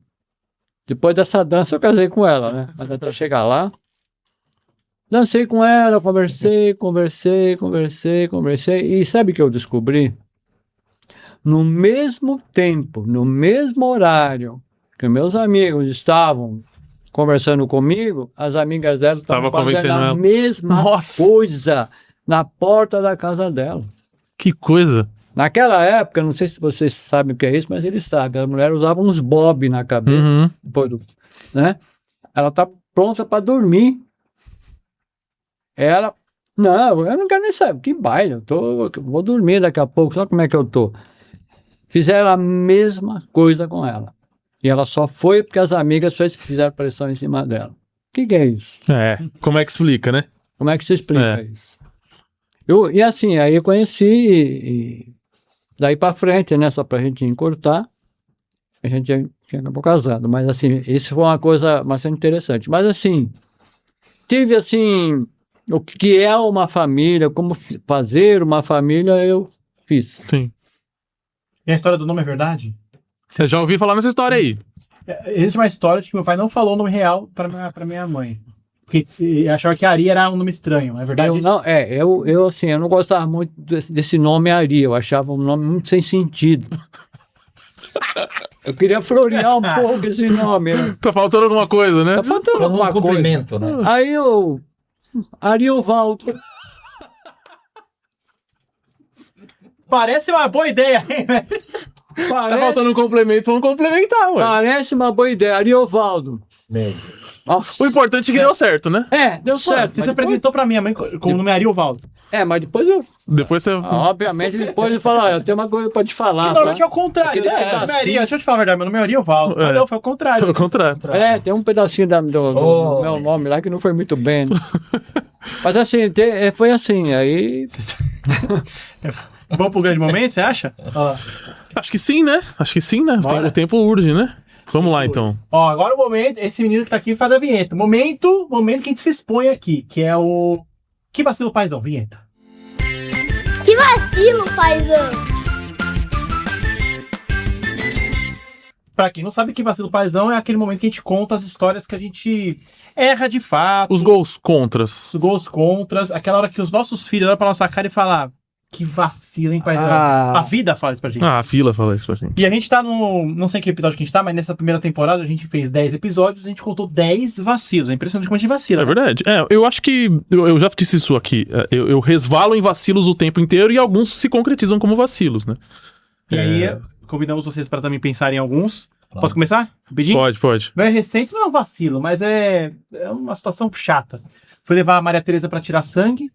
Depois dessa dança eu casei com ela, né? Até eu chegar lá. Dancei com ela, conversei. E sabe o que eu descobri? No mesmo tempo, no mesmo horário que meus amigos estavam conversando comigo, as amigas dela estavam fazendo a mesma coisa na porta da casa dela. Que coisa! Naquela época, não sei se vocês sabem o que é isso, mas eles sabem. A mulher usava uns bob na cabeça, né? Ela tá pronta para dormir. Ela, não, eu não quero nem saber, que baile, eu vou dormir daqui a pouco, sabe como é que eu tô? Fizeram a mesma coisa com ela. E ela só foi porque as amigas fizeram pressão em cima dela. O que é isso? Como é que explica, né? Como é que se explica isso? E assim, aí eu conheci e daí pra frente, né, só pra gente encurtar, a gente acabou casado. Mas assim, isso foi uma coisa bastante interessante. Mas assim, tive assim, o que é uma família, como fazer uma família, eu fiz. Sim. E a história do nome é verdade? Eu já ouvi falar nessa história aí. Existe uma história de que meu pai não falou o nome real pra minha mãe. Porque achava que Ari era um nome estranho, é verdade isso? Eu não gostava muito desse nome Ari, eu achava um nome muito sem sentido. Eu queria florear um pouco esse nome, né? Tá faltando alguma coisa, né? Tá faltando Como alguma um cumprimento, coisa. né? Aí eu... Ariovaldo. Parece uma boa ideia, hein, velho? Tá faltando um complemento, vamos complementar, ué. Parece uma boa ideia, Ariovaldo. O importante é que deu certo, né? Deu certo. Você mas se apresentou pra minha mãe com o nome Ariovaldo. mas depois eu... Depois você... Obviamente, depois ele falou, eu tenho uma coisa pra te falar. Que normalmente é o contrário, Aquele né? pedacinho. Meu nome é Ari, deixa eu te falar a verdade, meu nome é Ariovaldo. É. Ah, não, foi o contrário. Pelo contrário. Tem um pedacinho do meu nome lá que não foi muito bem. Né? Mas assim, foi assim, aí... Vamos pro grande momento, você acha? Acho que sim, né? Bora. O tempo urge, né? Vamos lá, então. Ó, agora o momento, esse menino que tá aqui faz a vinheta. Momento que a gente se expõe aqui, que é o... Que vacilo, paizão, vinheta. Que vacilo, paizão. Pra quem não sabe, que vacilo, paizão é aquele momento que a gente conta as histórias que a gente erra de fato. Os gols contras. Os gols contras, aquela hora que os nossos filhos olham pra nossa cara e falam, que vacilo, hein, paizão. Ah. A vida fala isso pra gente. A fila fala isso pra gente. E a gente tá no... Não sei que episódio que a gente tá, mas nessa primeira temporada a gente fez 10 episódios, a gente contou 10 vacilos. É impressionante como a gente vacila. É verdade. Eu acho que... Eu já disse isso aqui. Eu resvalo em vacilos o tempo inteiro e alguns se concretizam como vacilos, né? E aí, convidamos vocês para também pensarem em alguns. Posso começar? Rapidinho? Pode. Meu é recente, não é um vacilo, mas é uma situação chata. Fui levar a Maria Tereza para tirar sangue,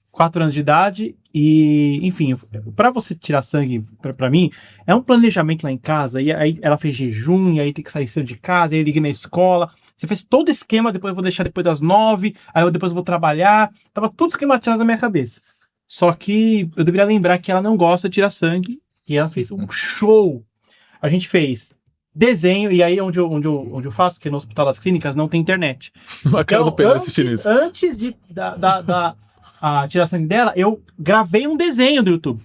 4 anos de idade, e, enfim, para você tirar sangue, para mim, é um planejamento lá em casa, e aí ela fez jejum, e aí tem que sair cedo de casa, aí eu liguei na escola, você fez todo o esquema, depois eu vou deixar depois das 9, aí depois eu vou trabalhar, tava tudo esquematizado na minha cabeça. Só que eu deveria lembrar que ela não gosta de tirar sangue, e ela fez um show. A gente fez desenho, e aí onde eu faço, que no Hospital das Clínicas não tem internet. A cara do Pedro assistindo isso. Antes a tirar sangue dela, eu gravei um desenho do YouTube.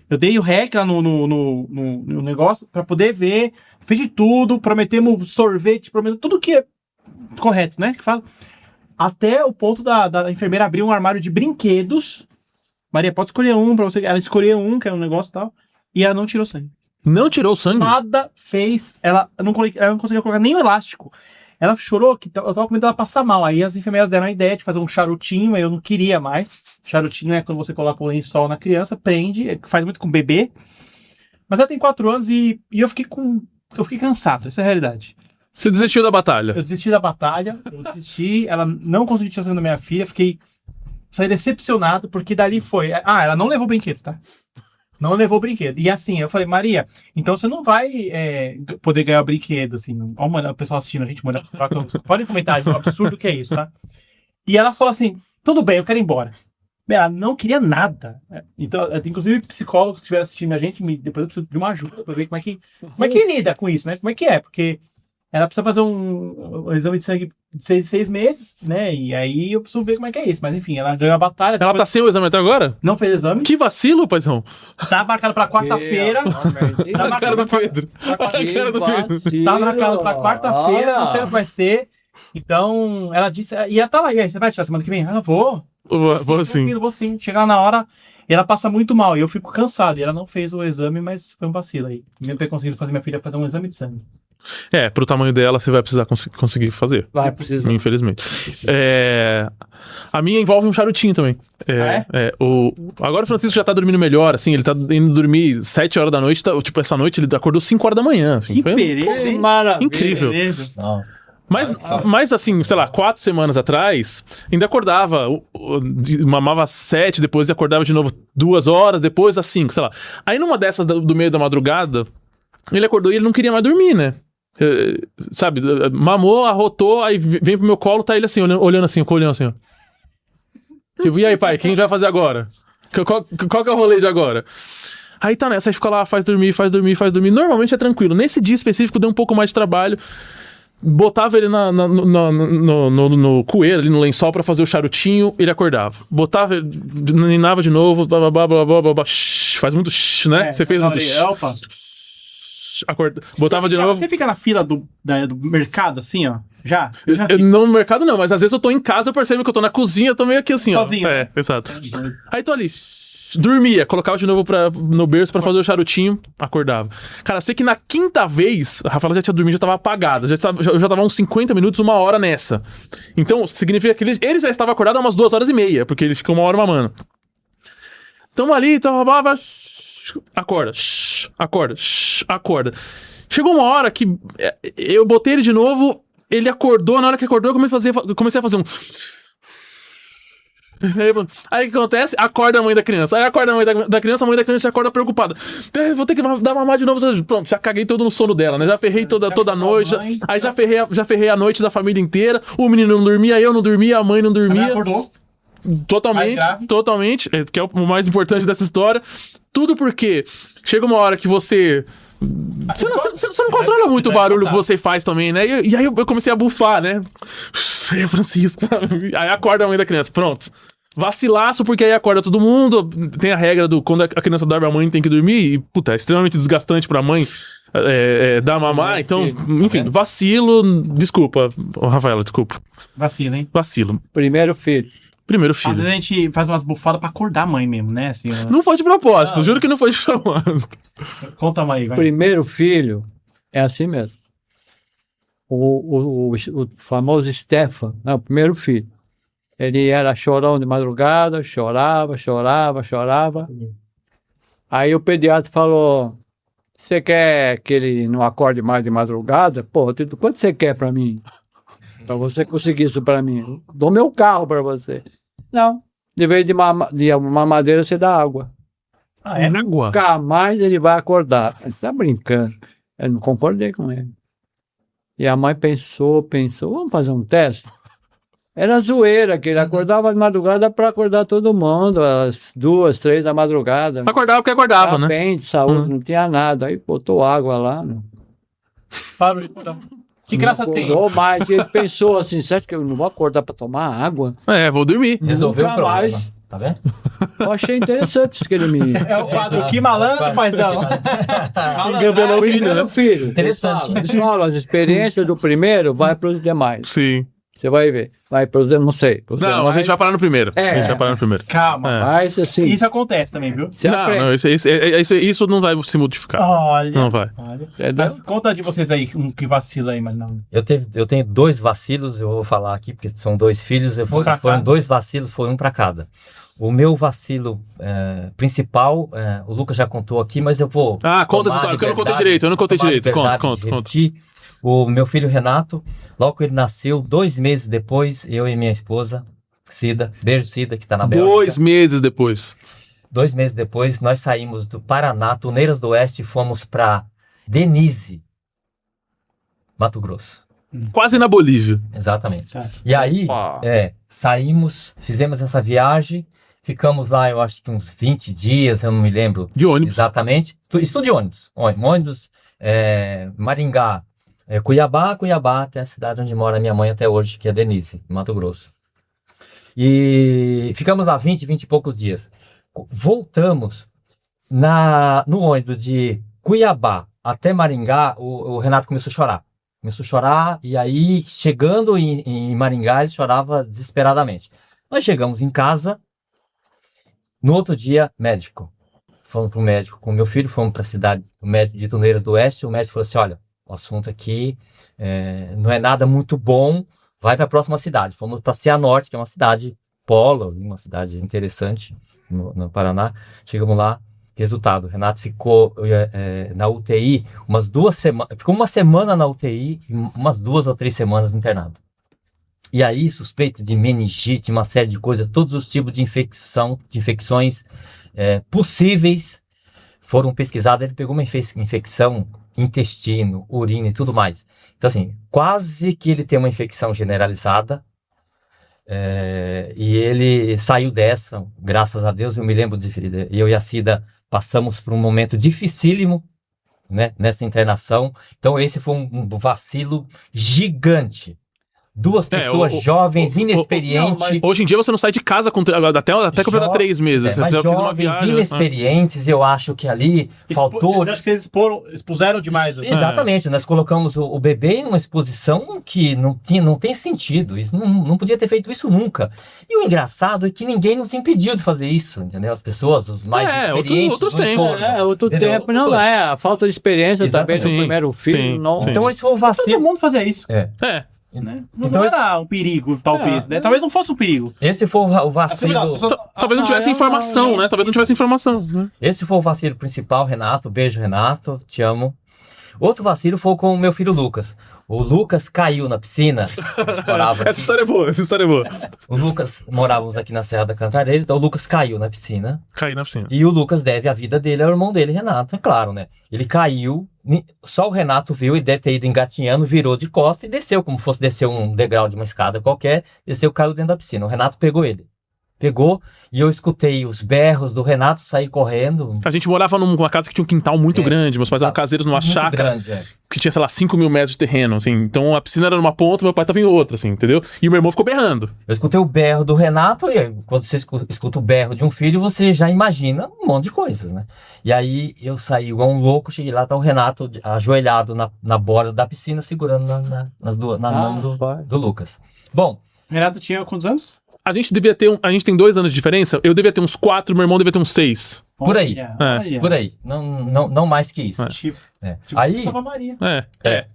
Eu dei o REC lá no negócio pra poder ver, fiz de tudo, prometemos sorvete, prometemos tudo que é correto, né? Que fala. Até o ponto da enfermeira abrir um armário de brinquedos. Maria, pode escolher um pra você. Ela escolheu um, que era um negócio e tal, e ela não tirou sangue. Não tirou sangue? Nada fez. Ela não conseguia colocar nem o elástico. Ela chorou que eu tava com medo dela passar mal. Aí as enfermeiras deram a ideia de fazer um charutinho, aí eu não queria mais. Charutinho é quando você coloca o lençol na criança, prende, faz muito com bebê. Mas ela tem 4 anos e eu fiquei cansado, essa é a realidade. Você desistiu da batalha? Eu desisti da batalha, ela não conseguiu tirar sangue da minha filha, saí decepcionado, porque dali foi... ela não levou o brinquedo, tá? Não levou o brinquedo. E assim, eu falei, Maria, então você não vai poder ganhar o brinquedo, assim. Olha o pessoal assistindo a gente, mano. Podem comentar, o absurdo que é isso, tá? E ela falou assim, tudo bem, eu quero ir embora. Ela não queria nada. Então, inclusive, psicólogos que estiveram assistindo a gente, depois eu preciso de uma ajuda pra ver como é que lida com isso, né? Como é que é? Porque ela precisa fazer um exame de sangue de 6 meses, né? E aí eu preciso ver como é que é isso. Mas enfim, ela ganhou a batalha. Ela tá sem o exame até agora? Não fez exame. Que vacilo, paizão. Tá marcado pra quarta-feira. Tá A cara do Pedro. A cara do Pedro. Tá marcado pra quarta-feira, não sei o que vai ser. Então, ela disse... E ela tá lá. E aí, você vai tirar semana que vem? Vou. Vou sim. Vou sim. Chegar na hora, ela passa muito mal. E eu fico cansado. E ela não fez o exame, mas foi um vacilo aí. Mesmo ter conseguido fazer minha filha fazer um exame de sangue. Pro tamanho dela, você vai precisar conseguir fazer. Vai precisar. Infelizmente. A minha envolve um charutinho também. Agora o Francisco já tá dormindo melhor, assim, ele tá indo dormir 7 horas da noite, tipo, essa noite ele acordou 5 horas da manhã. Assim, Que beleza, hein? Maravilha. Incrível. Beleza. Nossa. Mas assim, sei lá, 4 semanas atrás, ainda acordava, mamava às 7, depois acordava de novo 2 horas, depois às 5, sei lá. Aí numa dessas do meio da madrugada, ele acordou e ele não queria mais dormir, né? Sabe, mamou, arrotou, aí vem pro meu colo, tá ele assim, olhando assim, com o olhão assim, ó. Tipo, e aí, pai, o que a gente vai fazer agora? Qual que é o rolê de agora? Aí tá nessa, aí fica lá, faz dormir. Normalmente é tranquilo. Nesse dia específico deu um pouco mais de trabalho. Botava ele no coeiro, ali no lençol pra fazer o charutinho, ele acordava. Botava, ninava de novo, blá, blá, blá, blá, blá, blá, blá, faz muito né? Você fez muito Opa. Botava de Cara, novo. Você fica na fila do mercado, assim, ó? Já? Eu já Eu, não no mercado não, mas às vezes eu tô em casa, eu percebo que eu tô na cozinha, eu tô meio aqui assim, Sozinho. ó. É, exato. Aí tô ali, dormia, colocava de novo no berço pra fazer o charutinho, acordava. Cara, eu sei que na quinta vez, a Rafaela já tinha dormido, já tava apagada, eu já tava uns 50 minutos, 1 hora nessa. Então, significa que ele já estava acordado há umas 2h30, porque ele fica 1 hora mamando. Tamo ali, tava... Acorda, acorda, acorda. Chegou uma hora que eu botei ele de novo, ele acordou, na hora que acordou eu comecei a fazer um... Aí o que acontece? Acorda a mãe da criança. Aí acorda a mãe da criança, a mãe da criança já acorda preocupada. Vou ter que dar mamar de novo. Pronto, já caguei todo no sono dela, né? Já ferrei toda a noite. Aí já ferrei a noite da família inteira. O menino não dormia, eu não dormia, a mãe não dormia. acordou. Totalmente, que é o mais importante dessa história. Tudo porque chega uma hora que você não controla muito o barulho que você faz também, né? E aí eu comecei a bufar, né? Aí, Francisco, aí acorda a mãe da criança, pronto. Vacilaço, porque aí acorda todo mundo. Tem a regra do quando a criança dorme, a mãe tem que dormir. E, puta, é extremamente desgastante pra mãe dar mamar. Então, enfim, vacilo. Desculpa, Rafaela, desculpa. Vacilo, hein? Vacilo. Primeiro filho. Primeiro Às filho. vezes a gente faz umas bufadas pra acordar a mãe mesmo, né? Assim, Não foi de propósito, juro que não foi de propósito. Conta aí, vai. Primeiro filho é assim mesmo. O famoso Stefan, o primeiro filho. Ele era chorão de madrugada, chorava. Aí o pediatra falou: você quer que ele não acorde mais de madrugada? Pô, quanto você quer pra mim? Pra você conseguir isso pra mim? Dou meu carro pra você. Não. De vez de mamadeira, você dá água. Ah, é? Água? Nunca mais ele vai acordar. Você tá brincando. Eu não concordei com ele. E a mãe pensou, vamos fazer um teste? Era zoeira, que ele acordava de madrugada pra acordar todo mundo, às 2, 3 da madrugada. Acordava porque acordava, né? Bem de saúde, não tinha nada. Aí botou água lá. Né? Parou, então. Que graça tem? Acordou mais. E ele pensou assim: você acha que eu não vou acordar pra tomar água? Vou dormir. Resolveu o Nunca problema. mais. Tá vendo? Eu achei interessante isso que ele me. É o quadro Que Malandro, paizão. Primeiro filho. Interessante. Eles falam, as experiências do primeiro vai para os demais. Sim. Você vai ver. Vai para os demais, não sei. Pros Não, demais, a gente vai parar no primeiro. É. A gente vai parar no primeiro. Calma. Mas assim. Isso acontece também, viu? Você aprende. Não, isso não vai se modificar. Olha. Não vai. Olha. Entendeu? Mas conta de vocês aí, um que vacila aí, mas não. Eu tenho 2 vacilos, eu vou falar aqui, porque são 2 filhos. Pra Foram cada. 2 vacilos, foi um para cada. O meu vacilo principal, o Lucas já contou aqui, mas eu vou. Conta essa história, porque eu não contei direito. Eu não contei direito. Conta. O meu filho Renato, logo que ele nasceu, 2 meses depois, eu e minha esposa, Cida, beijo Cida, que está na Bélgica. 2 meses depois. 2 meses depois, nós saímos do Paraná, Tuneiras do Oeste, e fomos para Denise, Mato Grosso. Quase na Bolívia. Exatamente. Tá. E aí, Opa. saímos, fizemos essa viagem, ficamos lá, eu acho que uns 20 dias, eu não me lembro De ônibus. exatamente. Isso de ônibus. Ônibus, Maringá, Cuiabá, até a cidade onde mora minha mãe até hoje, que é Denise, Mato Grosso. E ficamos lá 20 e poucos dias. Voltamos no ônibus de Cuiabá até Maringá, o Renato começou a chorar. E aí, chegando em Maringá, ele chorava desesperadamente. Nós chegamos em casa, no outro dia, médico. Fomos para o médico com meu filho, fomos para a cidade, o médico de Tuneiras do Oeste, o médico falou assim, olha, o assunto aqui não é nada muito bom, vai para a próxima cidade. Fomos para Cianorte, que é uma cidade polo, uma cidade interessante no Paraná. Chegamos lá, resultado, Renato ficou na UTI umas 2 semanas, ficou 1 semana na UTI e umas 2 ou 3 semanas internado. E aí, suspeito de meningite, uma série de coisas, todos os tipos de infecções possíveis foram pesquisados. Ele pegou uma infecção, intestino, urina e tudo mais. Então, assim, quase que ele tem uma infecção generalizada. E ele saiu dessa, graças a Deus. Eu me lembro eu e a Cida passamos por um momento dificílimo, né, nessa internação. Então esse foi um vacilo gigante, duas pessoas jovens, inexperientes. Hoje em dia você não sai de casa até completar 3 meses. Mas Você fez uma jovens, viagem, inexperientes, eu acho que ali faltou... Vocês acham que vocês expuseram demais? Exatamente, nós colocamos o bebê em uma exposição que não tem sentido. Isso não podia ter feito isso nunca. E o engraçado é que ninguém nos impediu de fazer isso, entendeu? As pessoas, os mais experientes... outros tempos. Outro tempo, não é. A falta de experiência também do primeiro filho. Então esse foi o vacilo. Todo mundo fazia isso. Né? Não Então era um perigo, talvez, né? Talvez não fosse um perigo. Esse foi o vacilo. Talvez não tivesse informação, né? Talvez não tivesse informação. Esse foi o vacilo principal, Renato. Beijo, Renato. Te amo. Outro vacilo foi com o meu filho Lucas. O Lucas caiu na piscina. Essa história é boa. O Lucas, morávamos aqui na Serra da Cantareira, então o Lucas caiu na piscina. Caiu na piscina. E o Lucas deve a vida dele ao irmão dele, Renato, é claro, né? Ele caiu, só o Renato viu e deve ter ido engatinhando, virou de costas e desceu, como fosse descer um degrau de uma escada qualquer, desceu, caiu dentro da piscina. O Renato pegou ele. Pegou e eu escutei os berros do Renato sair correndo. A gente morava numa casa que tinha um quintal muito grande. Meus pais eram caseiros numa chácara que tinha, sei lá, 5 mil metros de terreno, assim. Então a piscina era numa ponta, meu pai tava em outra, assim, entendeu? E o meu irmão ficou berrando. Eu escutei o berro do Renato e quando você escuta o berro de um filho, você já imagina um monte de coisas, né? E aí eu saí igual um louco, cheguei lá, tá o Renato ajoelhado na borda da piscina, segurando na mão do Lucas. Bom. Renato tinha quantos anos? A gente tem 2 anos de diferença. Eu devia ter uns 4, meu irmão devia ter uns 6. Por aí. Olha. Por aí. Não mais que isso. Tipo aí, Santa Maria.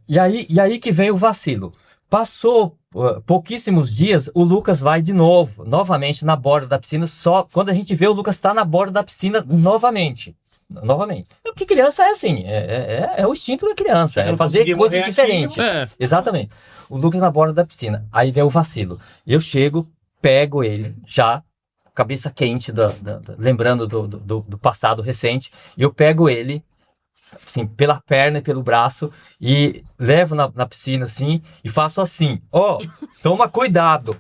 E aí que vem o vacilo. Passou pouquíssimos dias, o Lucas vai novamente na borda da piscina. Só quando a gente vê, o Lucas está na borda da piscina novamente. Porque criança é assim, é o instinto da criança, é fazer coisas diferentes. Exatamente. O Lucas na borda da piscina. Aí vem o vacilo. Eu chego, pego ele, já, cabeça quente, lembrando do passado recente, e eu pego ele, assim, pela perna e pelo braço, e levo na piscina, assim, e faço assim, toma cuidado.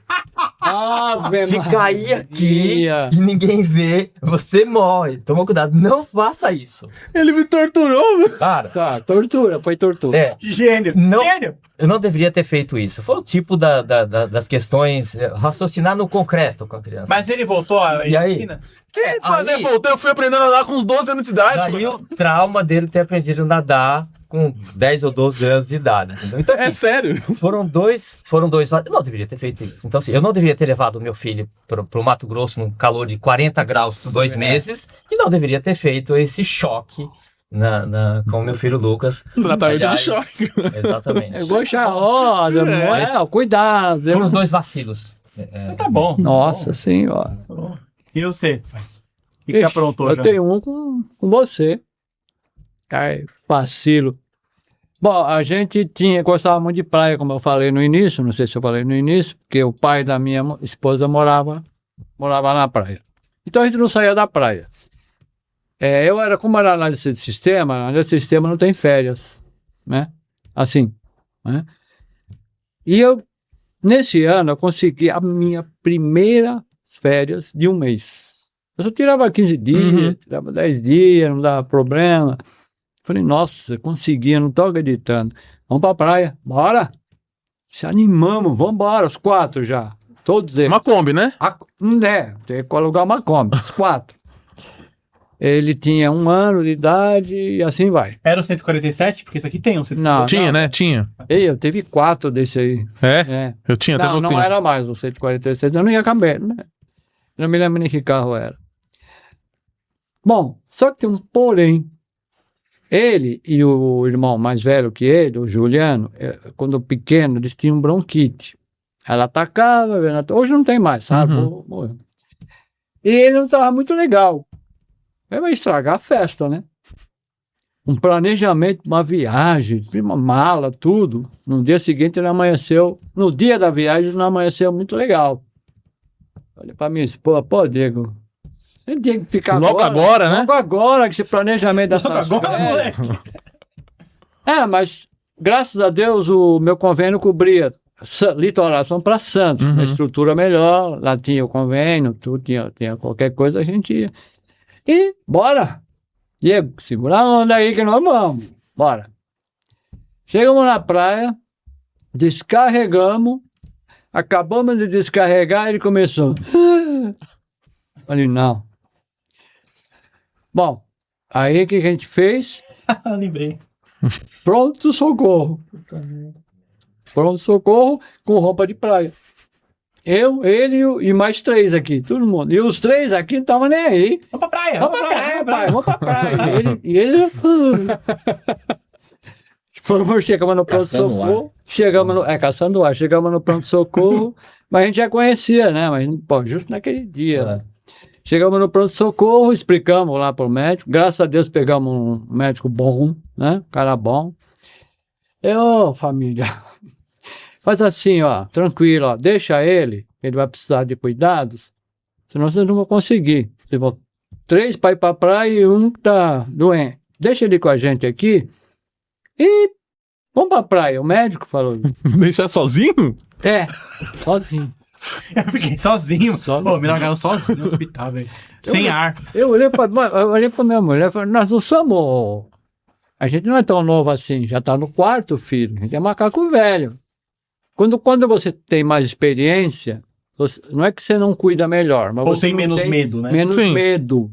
Se cair aqui e ninguém vê, você morre. Toma cuidado, não faça isso. Ele me torturou, meu. Cara, foi tortura. Gênio. Eu não deveria ter feito isso. Foi o tipo das questões, raciocinar no concreto com a criança. Mas ele voltou à piscina? Ele voltou, eu fui aprendendo a nadar com uns 12 anos de idade. Daí o trauma dele ter aprendido a nadar com 10 ou 12 anos de idade. Entendeu? Então, assim, sério? Foram dois. Eu não deveria ter feito isso. Então, assim, eu não deveria ter levado o meu filho pro Mato Grosso num calor de 40 graus por 2 meses e não deveria ter feito esse choque com o meu filho Lucas. Tratamento de choque. Exatamente. Eu vou roda, cuidado. Foram os 2 vacilos. Tá bom. Nossa senhora. E você? O que aprontou já? Eu tenho um com você. Ai, vacilo. Bom, a gente gostava muito de praia, como eu falei no início, não sei se eu falei no início, porque o pai da minha esposa morava na praia. Então a gente não saía da praia. Como era analista de sistema não tem férias, né? Assim, né? E nesse ano, eu consegui a minha primeira férias de 1 mês. Eu só tirava 15 dias, tirava 10 dias, não dava problema. Falei, nossa, consegui, não tô acreditando. Vamos pra praia, bora. Se animamos, vamos embora, os 4 já. Todos eles. Uma Kombi, né? Tem que alugar uma Kombi, os 4. Ele tinha 1 ano de idade e assim vai. Era o 147? Porque isso aqui tem um 147. Não, tinha, né? Tinha. Eu teve 4 desse aí. Eu tinha até não era mais o 146, eu não ia caber, né? Não me lembro nem que carro era. Bom, só que tem um porém. Ele e o irmão mais velho que ele, o Juliano, quando pequeno, eles tinham bronquite. Ela atacava, hoje não tem mais, sabe? E ele não estava muito legal. Aí vai estragar a festa, né? Um planejamento, uma viagem, uma mala, tudo. No dia seguinte ele amanheceu, no dia da viagem ele não amanheceu muito legal. Olha para minha esposa, Diego, você tem que ficar logo agora, né? Logo agora, que esse planejamento dessas férias. Mas graças a Deus o meu convênio cobria litoral São para Santos, uma estrutura melhor, lá tinha o convênio, tudo, tinha qualquer coisa, a gente ia. E bora! Diego, segura a onda aí que nós vamos. Bora! Chegamos na praia, descarregamos Acabamos de descarregar, ele começou. Falei, não. Bom, aí o que a gente fez? Lembrei. Pronto, socorro. Pronto, socorro com roupa de praia. Eu, ele e mais 3 aqui, todo mundo. E os 3 aqui não estavam nem aí. Vamos pra praia. Vamos pra praia, pai, vamos pra praia. E ele chegamos no pronto-socorro. Caçando ar. Chegamos no pronto-socorro, mas a gente já conhecia, né? Mas, pô, justo naquele dia. Chegamos no pronto-socorro, explicamos lá pro médico. Graças a Deus pegamos um médico bom, né? Cara bom. Família, faz assim, ó, tranquilo, ó, deixa ele vai precisar de cuidados, senão vocês não vão conseguir. Vocês vão 3 para ir pra praia e 1 que tá doente. Deixa ele com a gente aqui e vamos pra praia. O médico falou. Deixar sozinho? Sozinho. Eu fiquei sozinho. Pô, me largaram sozinho no hospital, velho. Sem ar. Eu olhei pra minha mulher e falei, nós não somos... A gente não é tão novo assim, já tá no 4º filho. A gente é macaco velho. Quando você tem mais experiência, não é que você não cuida melhor, mas ou você tem menos medo, né? Menos medo.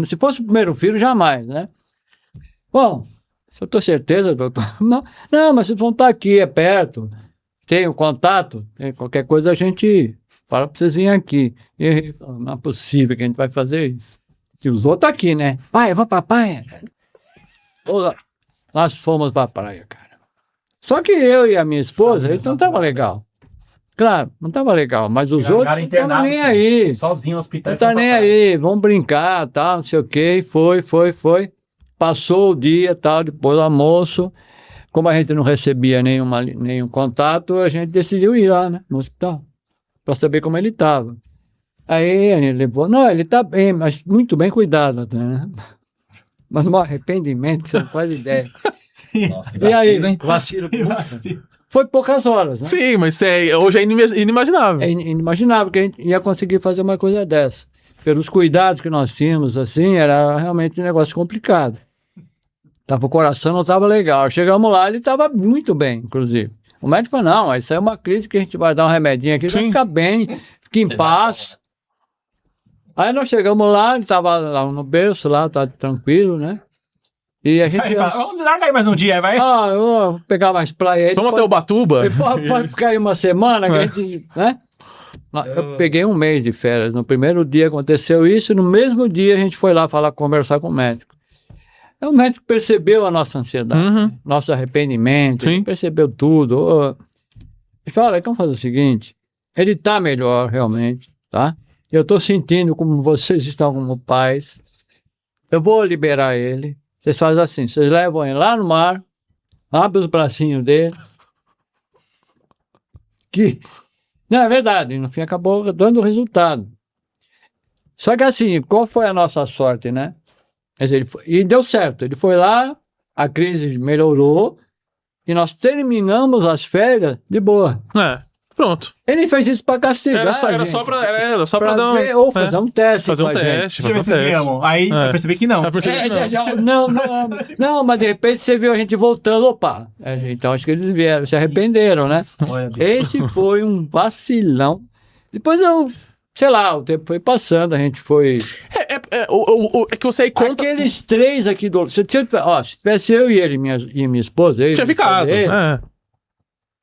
Se fosse o primeiro filho, jamais, né? Bom, se eu tô certeza, doutor. Não, mas vocês vão estar aqui, é perto. Tem o contato, qualquer coisa a gente fala pra vocês virem aqui. E não é possível que a gente vai fazer isso. E os outros aqui, né? Pai, vamos pra praia. Nós fomos pra praia, cara. Só que eu e a minha esposa, isso não tava legal. Claro, não tava legal, mas os outros não estavam nem aí. Sozinho no hospital. Não tá nem aí, vamos brincar, tal, não sei o quê. Foi. Passou o dia, tal, depois do almoço. Como a gente não recebia nenhum contato, a gente decidiu ir lá, né, no hospital, para saber como ele estava. Aí ele levou, não, ele está bem, mas muito bem cuidado, né? Mas um arrependimento, você não faz ideia. Nossa, E aí, vacilo, vacilo. Foi poucas horas, né? Sim, mas hoje é inimaginável. É inimaginável que a gente ia conseguir fazer uma coisa dessa. Pelos cuidados que nós tínhamos, assim, era realmente um negócio complicado. O coração não estava legal. Chegamos lá, ele estava muito bem, inclusive. O médico falou, não, isso é uma crise que a gente vai dar um remedinho aqui, vai ficar bem, fica em paz. Aí nós chegamos lá, ele estava lá no berço, lá, tá tranquilo, né? E a gente... Vamos largar aí mais um dia, vai. Eu vou pegar mais praia aí. Vamos até Ubatuba. Pode ficar aí uma semana, que a gente, né? Eu peguei um mês de férias. No primeiro dia aconteceu isso, no mesmo dia a gente foi lá conversar com o médico. O médico percebeu a nossa ansiedade, nosso arrependimento, ele percebeu tudo. Ele falou, olha, vamos fazer o seguinte, ele está melhor realmente, tá? Eu estou sentindo como vocês estão como pais, eu vou liberar ele, vocês fazem assim, vocês levam ele lá no mar, abrem os bracinhos dele, que, não, é verdade, no fim acabou dando resultado. Só que assim, qual foi a nossa sorte, né? Quer dizer, e deu certo, ele foi lá, a crise melhorou e nós terminamos as férias de boa. Pronto. Ele fez isso para castigar. Era só pra dar ver, ou fazer um teste. Fazer um teste. Aí eu percebi que não. Não, mas de repente você viu a gente voltando, opa. Então acho que eles vieram, se arrependeram, né? Esse foi um vacilão. Depois sei lá, o tempo foi passando, a gente foi... É que você aí conta... Aqueles 3 aqui do... Se tivesse eu e ele e minha esposa... Tinha ficado.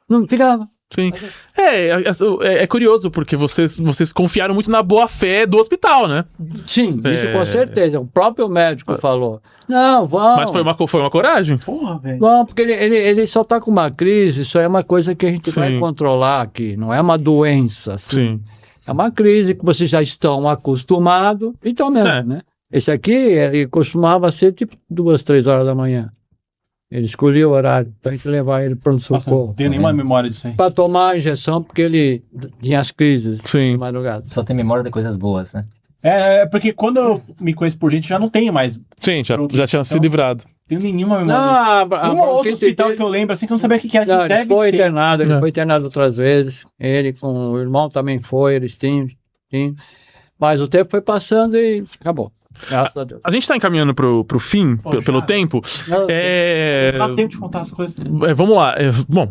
Não ficava. Sim. É curioso, porque vocês confiaram muito na boa-fé do hospital, né? Sim, isso com certeza. O próprio médico falou, não, vamos... Mas foi uma coragem? Porra, velho. Não, porque ele só tá com uma crise, isso é uma coisa que a gente vai controlar aqui, não é uma doença. Assim. Sim. É uma crise que vocês já estão acostumados, então mesmo, né? Esse aqui, ele costumava ser tipo 2, 3 horas da manhã. Ele escolhia o horário pra gente levar ele para o socorro. Não tenho nenhuma memória disso aí. Para tomar a injeção, porque ele tinha as crises de madrugada. Só tem memória de coisas boas, né? Porque quando eu me conheço por gente, já não tenho mais. Sim, já tinha se livrado. Tenho nenhuma memória. Um outro hospital que eu lembro, assim, que eu não sabia o que era, que deve ser. Ele foi internado outras vezes. Ele com o irmão também foi, eles tinham. Mas o tempo foi passando e acabou. Graças a Deus. A gente tá encaminhando pro fim, pelo tempo. Dá tempo de contar as coisas. Vamos lá. Bom,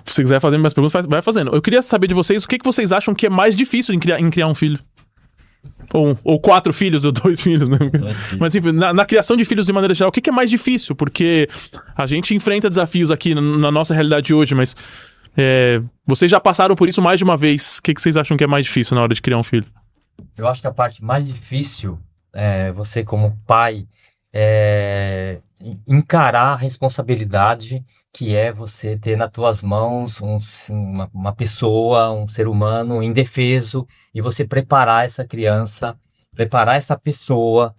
Se você quiser fazer mais perguntas, vai fazendo. Eu queria saber de vocês o que vocês acham que é mais difícil em criar um filho. Ou 4 filhos, ou 2 filhos, né? Mas enfim, na criação de filhos de maneira geral, o que é mais difícil? Porque a gente enfrenta desafios aqui na nossa realidade hoje, mas vocês já passaram por isso mais de uma vez. O que vocês acham que é mais difícil na hora de criar um filho? Eu acho que a parte mais difícil é você, como pai, encarar a responsabilidade que é você ter nas tuas mãos uma pessoa, um ser humano indefeso, e você preparar essa criança, preparar essa pessoa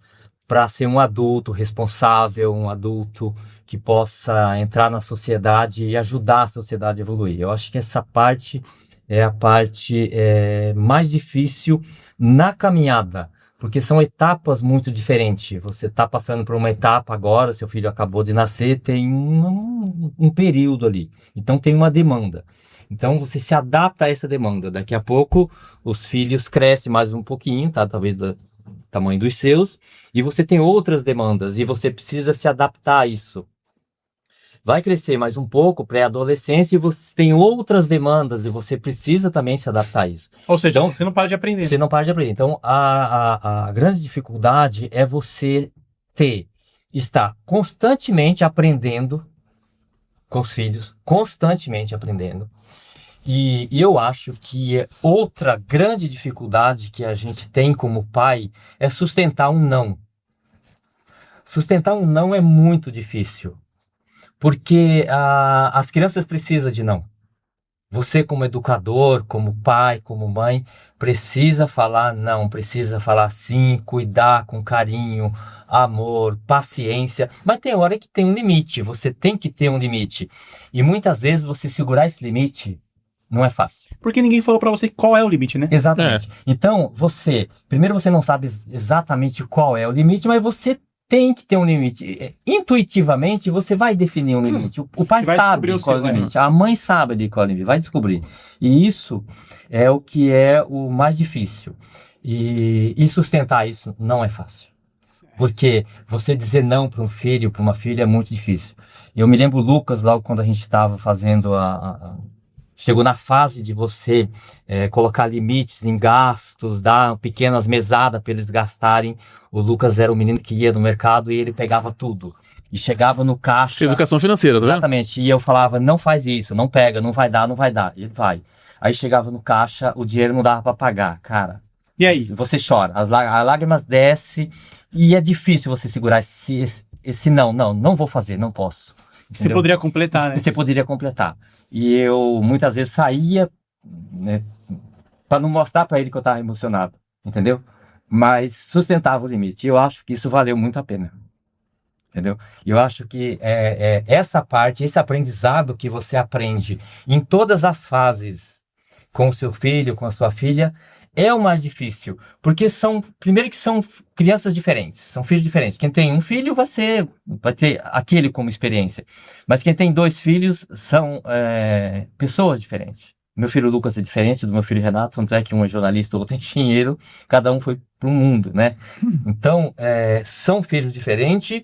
para ser um adulto responsável, um adulto que possa entrar na sociedade e ajudar a sociedade a evoluir. Eu acho que essa parte é a parte mais difícil na caminhada, porque são etapas muito diferentes. Você está passando por uma etapa agora, seu filho acabou de nascer, tem um período ali. Então tem uma demanda. Então você se adapta a essa demanda. Daqui a pouco os filhos crescem mais um pouquinho, tá? Talvez do tamanho dos seus, e você tem outras demandas e você precisa se adaptar a isso. Vai crescer mais um pouco, pré-adolescência, e você tem outras demandas e você precisa também se adaptar a isso. Ou seja, então, você não para de aprender. Você não para de aprender. Então, a grande dificuldade é você estar constantemente aprendendo com os filhos, constantemente aprendendo. E eu acho que outra grande dificuldade que a gente tem como pai é sustentar um não. Sustentar um não é muito difícil. Porque as crianças precisam de não. Você, como educador, como pai, como mãe, precisa falar não, precisa falar sim, cuidar com carinho, amor, paciência. Mas tem hora que tem um limite, você tem que ter um limite. E muitas vezes você segurar esse limite não é fácil. Porque ninguém falou pra você qual é o limite, né? Exatamente. Então, primeiro você não sabe exatamente qual é o limite, mas você tem que ter um limite. Intuitivamente, você vai definir um limite. O pai sabe qual é o limite. A mãe sabe de qual é o limite. Vai descobrir. E isso é o que é o mais difícil. E sustentar isso não é fácil. Porque você dizer não para um filho, para uma filha, é muito difícil. Eu me lembro, Lucas, lá quando a gente estava fazendo chegou na fase de você colocar limites em gastos, dar pequenas mesadas para eles gastarem. O Lucas era o menino que ia no mercado e ele pegava tudo. E chegava no caixa... Educação financeira, tá vendo? Exatamente. E eu falava, não faz isso, não pega, não vai dar, não vai dar. E ele vai. Aí chegava no caixa, o dinheiro não dava para pagar. Cara, e aí? Você chora, as lágrimas descem e é difícil você segurar esse não vou fazer, não posso. Entendeu? Você poderia completar, né? Você poderia completar. E eu muitas vezes saía, né, para não mostrar para ele que eu estava emocionado, entendeu? Mas sustentava o limite. E eu acho que isso valeu muito a pena, entendeu? E eu acho que essa parte, esse aprendizado que você aprende em todas as fases com o seu filho, com a sua filha, é o mais difícil. Porque primeiro que são crianças diferentes, são filhos diferentes. Quem tem um filho vai ter aquele como experiência. Mas quem tem 2 filhos são pessoas diferentes. Meu filho Lucas é diferente do meu filho Renato, tanto é que um é jornalista, o outro é engenheiro, cada um foi para um mundo, né? Então, são filhos diferentes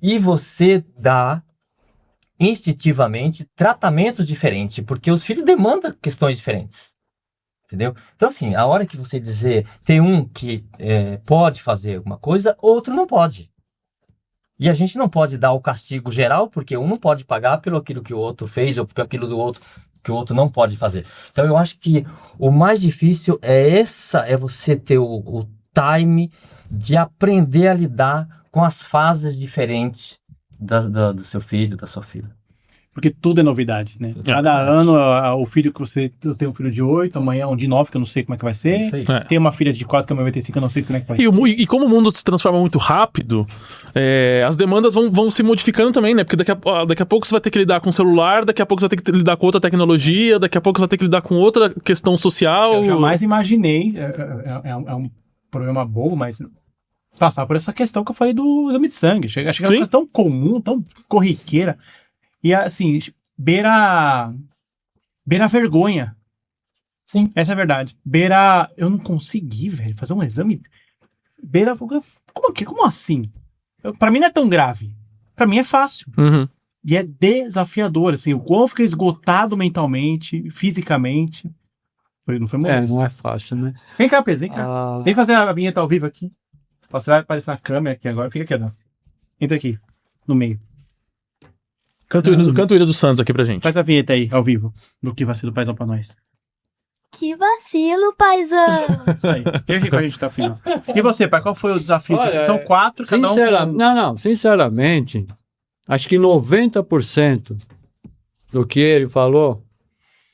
e você dá instintivamente tratamentos diferentes, porque os filhos demandam questões diferentes. Entendeu? Então, assim, a hora que você dizer, tem um que pode fazer alguma coisa, outro não pode. E a gente não pode dar o castigo geral, porque um não pode pagar pelo aquilo que o outro fez, ou pelo aquilo do outro que o outro não pode fazer. Então, eu acho que o mais difícil é você ter o time de aprender a lidar com as fases diferentes do seu filho, da sua filha. Porque tudo é novidade, né? Cada ano, o filho que eu tenho um filho de 8, amanhã um de 9, que eu não sei como é que vai ser. Tem uma filha de 4, que amanhã vai ter 5, que eu não sei como é que vai ser. E como o mundo se transforma muito rápido, as demandas vão se modificando também, né? Porque daqui a pouco você vai ter que lidar com o celular, daqui a pouco você vai ter que lidar com outra tecnologia, daqui a pouco você vai ter que lidar com outra questão social. Eu jamais imaginei, é um problema bobo, mas passar por essa questão que eu falei do exame de sangue. Chega uma coisa tão comum, tão corriqueira. E assim, beira a vergonha. Sim. Essa é a verdade. Eu não consegui, velho, fazer um exame. Como assim? Pra mim não é tão grave. Pra mim é fácil. Uhum. E é desafiador, assim, o quão fica esgotado mentalmente, fisicamente. Não foi moleza. Não é fácil, né? Vem cá, Pedro, vem cá. Ah, Vem fazer a vinheta ao vivo aqui. Você vai aparecer na câmera aqui agora. Fica aqui, Adão. Entra aqui, no meio. Canta o hino do Santos aqui pra gente. Faz a vinheta aí, ao vivo, do Que Vacilo Paizão pra nós. Que vacilo, paizão. Isso aí. Fica aqui com a gente até o final. E você, pai, qual foi o desafio? Olha, São 4, cada um... Sinceramente, acho que 90% do que ele falou,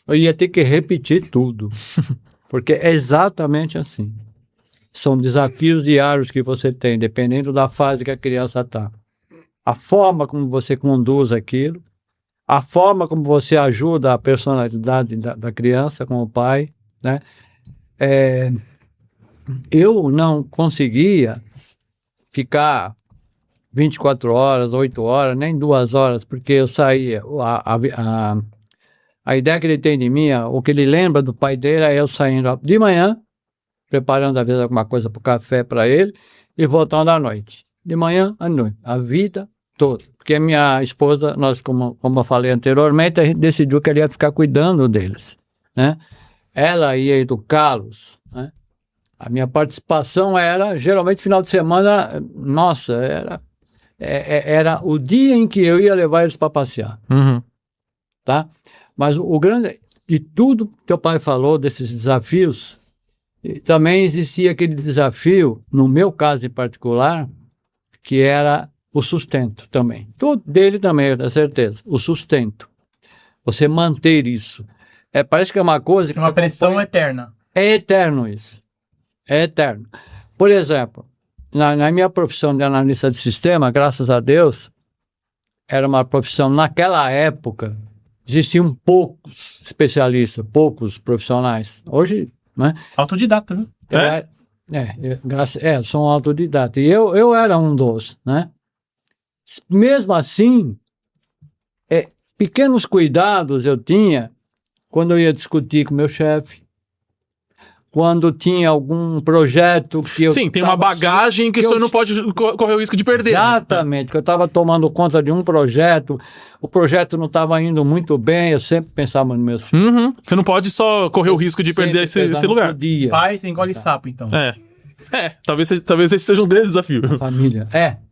eu ia ter que repetir tudo. Porque é exatamente assim. São desafios diários que você tem, dependendo da fase que a criança está. A forma como você conduz aquilo, a forma como você ajuda a personalidade da criança como pai, né? Eu não conseguia ficar 24 horas, 8 horas, nem 2 horas, porque eu saía. A ideia que ele tem de mim, o que ele lembra do pai dele, é eu saindo de manhã, preparando às vezes alguma coisa para o café para ele, e voltando à noite. De manhã à noite. A vida toda. Porque a minha esposa, nós, como eu falei anteriormente, a gente decidiu que ela ia ficar cuidando deles, né? Ela ia educá-los, né? A minha participação era, geralmente, final de semana, nossa, era o dia em que eu ia levar eles para passear, tá? Mas o grande, de tudo que teu pai falou, desses desafios, também existia aquele desafio, no meu caso em particular, que era o sustento também. Tudo dele também, eu tenho certeza. O sustento. Você manter isso. Parece que é uma coisa que... É uma pressão eterna. É eterno isso. É eterno. Por exemplo, na minha profissão de analista de sistema, graças a Deus, era uma profissão, naquela época, existiam poucos especialistas, poucos profissionais. Hoje, né? Autodidata, viu? Eu sou um autodidata. E eu era um dos, né? Mesmo assim, pequenos cuidados eu tinha quando eu ia discutir com meu chefe, quando tinha algum projeto que eu... Sim, tem uma bagagem que o senhor não pode correr o risco de perder. Exatamente, que eu estava tomando conta de um projeto, o projeto não estava indo muito bem, eu sempre pensava nos meus filhos. Você não pode só correr o risco de perder esse lugar. Pai, você engole sapo, então. Talvez esse seja um grande desafio. Família,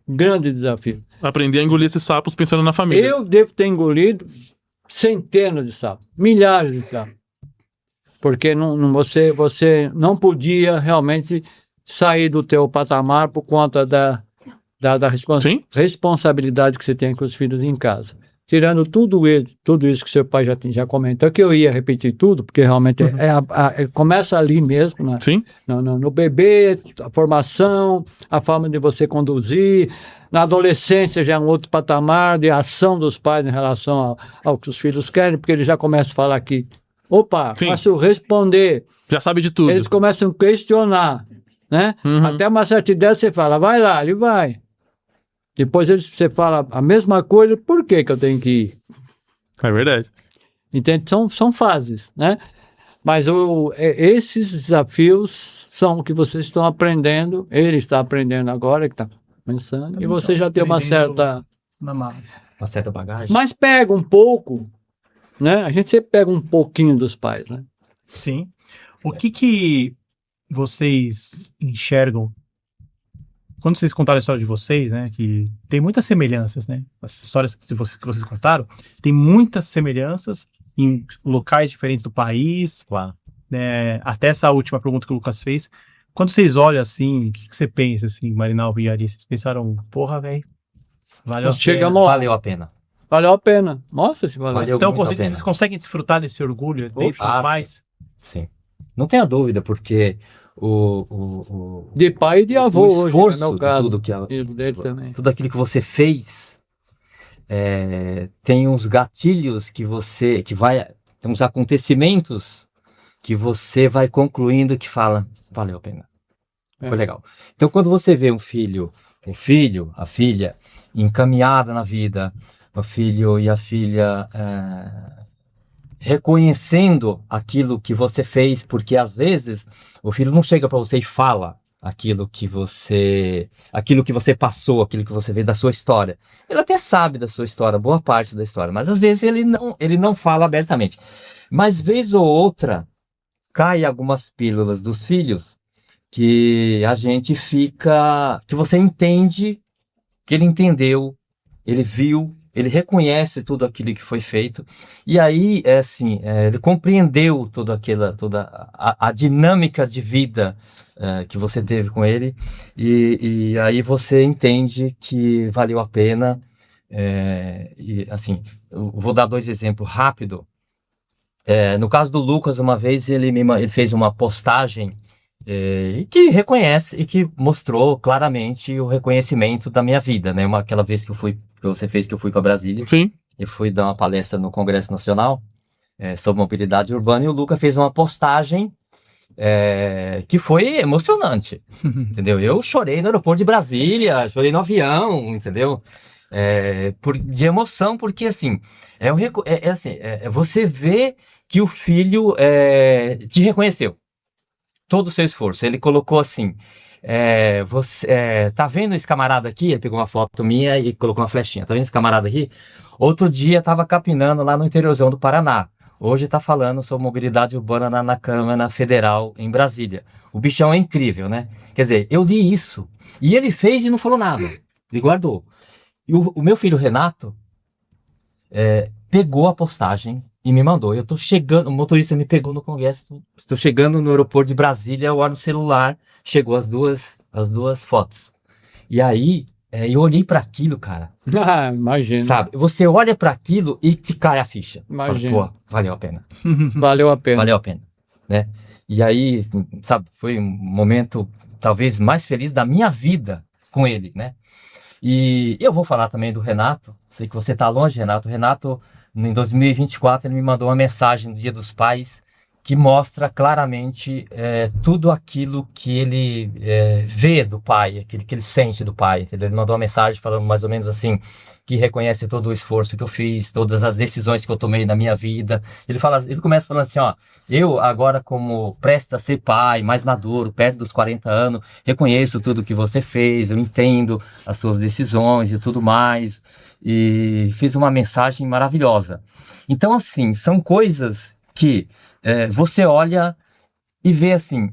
grande desafio. Aprender a engolir esses sapos pensando na família. Eu devo ter engolido centenas de sapos, milhares de sapos. Porque você não podia realmente sair do teu patamar por conta da responsabilidade que você tem com os filhos em casa. Tirando tudo isso que seu pai já comentou, que eu ia repetir tudo, porque realmente começa ali mesmo, né? Sim. No bebê, a formação, a forma de você conduzir. Na adolescência já é um outro patamar de ação dos pais em relação ao que os filhos querem, porque eles já começam a falar aqui. Opa, fácil responder. Já sabe de tudo. Eles começam a questionar, né? Até uma certa ideia você fala, vai lá, ele vai. Depois você fala a mesma coisa, por que eu tenho que ir? É verdade. Entende? São fases, né? Mas esses desafios são o que vocês estão aprendendo, ele está aprendendo agora, que está pensando, e você já tem uma certa bagagem. Mas pega um pouco, né? A gente sempre pega um pouquinho dos pais, né? Sim. O que vocês enxergam quando vocês contaram a história de vocês, né? Que tem muitas semelhanças, né? As histórias que vocês contaram, tem muitas semelhanças em locais diferentes do país. Claro. Né? Até essa última pergunta que o Lucas fez. Quando vocês olham assim, o que você pensa, assim, Marinalva e Ari? Vocês pensaram, porra, velho, valeu a pena. Valeu a pena. Nossa, se valeu. Então vocês conseguem desfrutar desse orgulho dentro dos pais? Sim. Não tenha dúvida, porque de pai e de avô o esforço hoje, no meu caso, de tudo dele também. tudo aquilo que você fez tem uns gatilhos que tem uns acontecimentos que você vai concluindo que fala, valeu a pena, foi legal. Então quando você vê um filho, a filha encaminhada na vida, o filho e a filha reconhecendo aquilo que você fez, porque às vezes o filho não chega para você e fala, aquilo que você passou, aquilo que você vê da sua história. Ele até sabe da sua história, boa parte da história, mas às vezes ele não fala abertamente. Mas vez ou outra, cai algumas pílulas dos filhos que a gente fica, que você entende, que ele entendeu, ele viu, ele reconhece tudo aquilo que foi feito, e aí, ele compreendeu toda a dinâmica de vida que você teve com ele, e aí você entende que valeu a pena. Eu vou dar 2 exemplos rápidos. No caso do Lucas, uma vez ele fez uma postagem que reconhece e que mostrou claramente o reconhecimento da minha vida, né? Aquela vez que você fez que eu fui para Brasília. Sim. Eu fui dar uma palestra no Congresso Nacional sobre mobilidade urbana, e o Lucas fez uma postagem que foi emocionante, entendeu? Eu chorei no aeroporto de Brasília, chorei no avião, entendeu? De emoção, porque assim, você vê que o filho te reconheceu, todo o seu esforço. Ele colocou assim, você tá vendo esse camarada aqui? Ele pegou uma foto minha e colocou uma flechinha. Tá vendo esse camarada aqui? Outro dia tava capinando lá no interiorzão do Paraná. Hoje tá falando sobre mobilidade urbana na Câmara Federal em Brasília. O bichão é incrível, né? Quer dizer, eu li isso e ele fez e não falou nada. Ele guardou. E o meu filho Renato pegou a postagem e me mandou. Eu tô chegando, o motorista me pegou no Congresso, estou chegando no aeroporto de Brasília, eu olho no celular, chegou as duas fotos. E aí, eu olhei para aquilo, cara. Imagina. Sabe? Você olha para aquilo e te cai a ficha. Imagina. Fala, pô, valeu a pena. Valeu a pena. Valeu a pena, né? E aí, sabe, foi um momento talvez mais feliz da minha vida com ele, né? E eu vou falar também do Renato. Sei que você tá longe, Renato. O Renato, em 2024, ele me mandou uma mensagem no Dia dos Pais que mostra claramente tudo aquilo que ele vê do pai, aquilo que ele sente do pai. Entendeu? Ele mandou uma mensagem falando mais ou menos assim, que reconhece todo o esforço que eu fiz, todas as decisões que eu tomei na minha vida. Ele começa falando assim, ó, eu agora como prestes a ser pai, mais maduro, perto dos 40 anos, reconheço tudo que você fez, eu entendo as suas decisões e tudo mais, e fiz uma mensagem maravilhosa. Então, assim, são coisas que você olha e vê assim,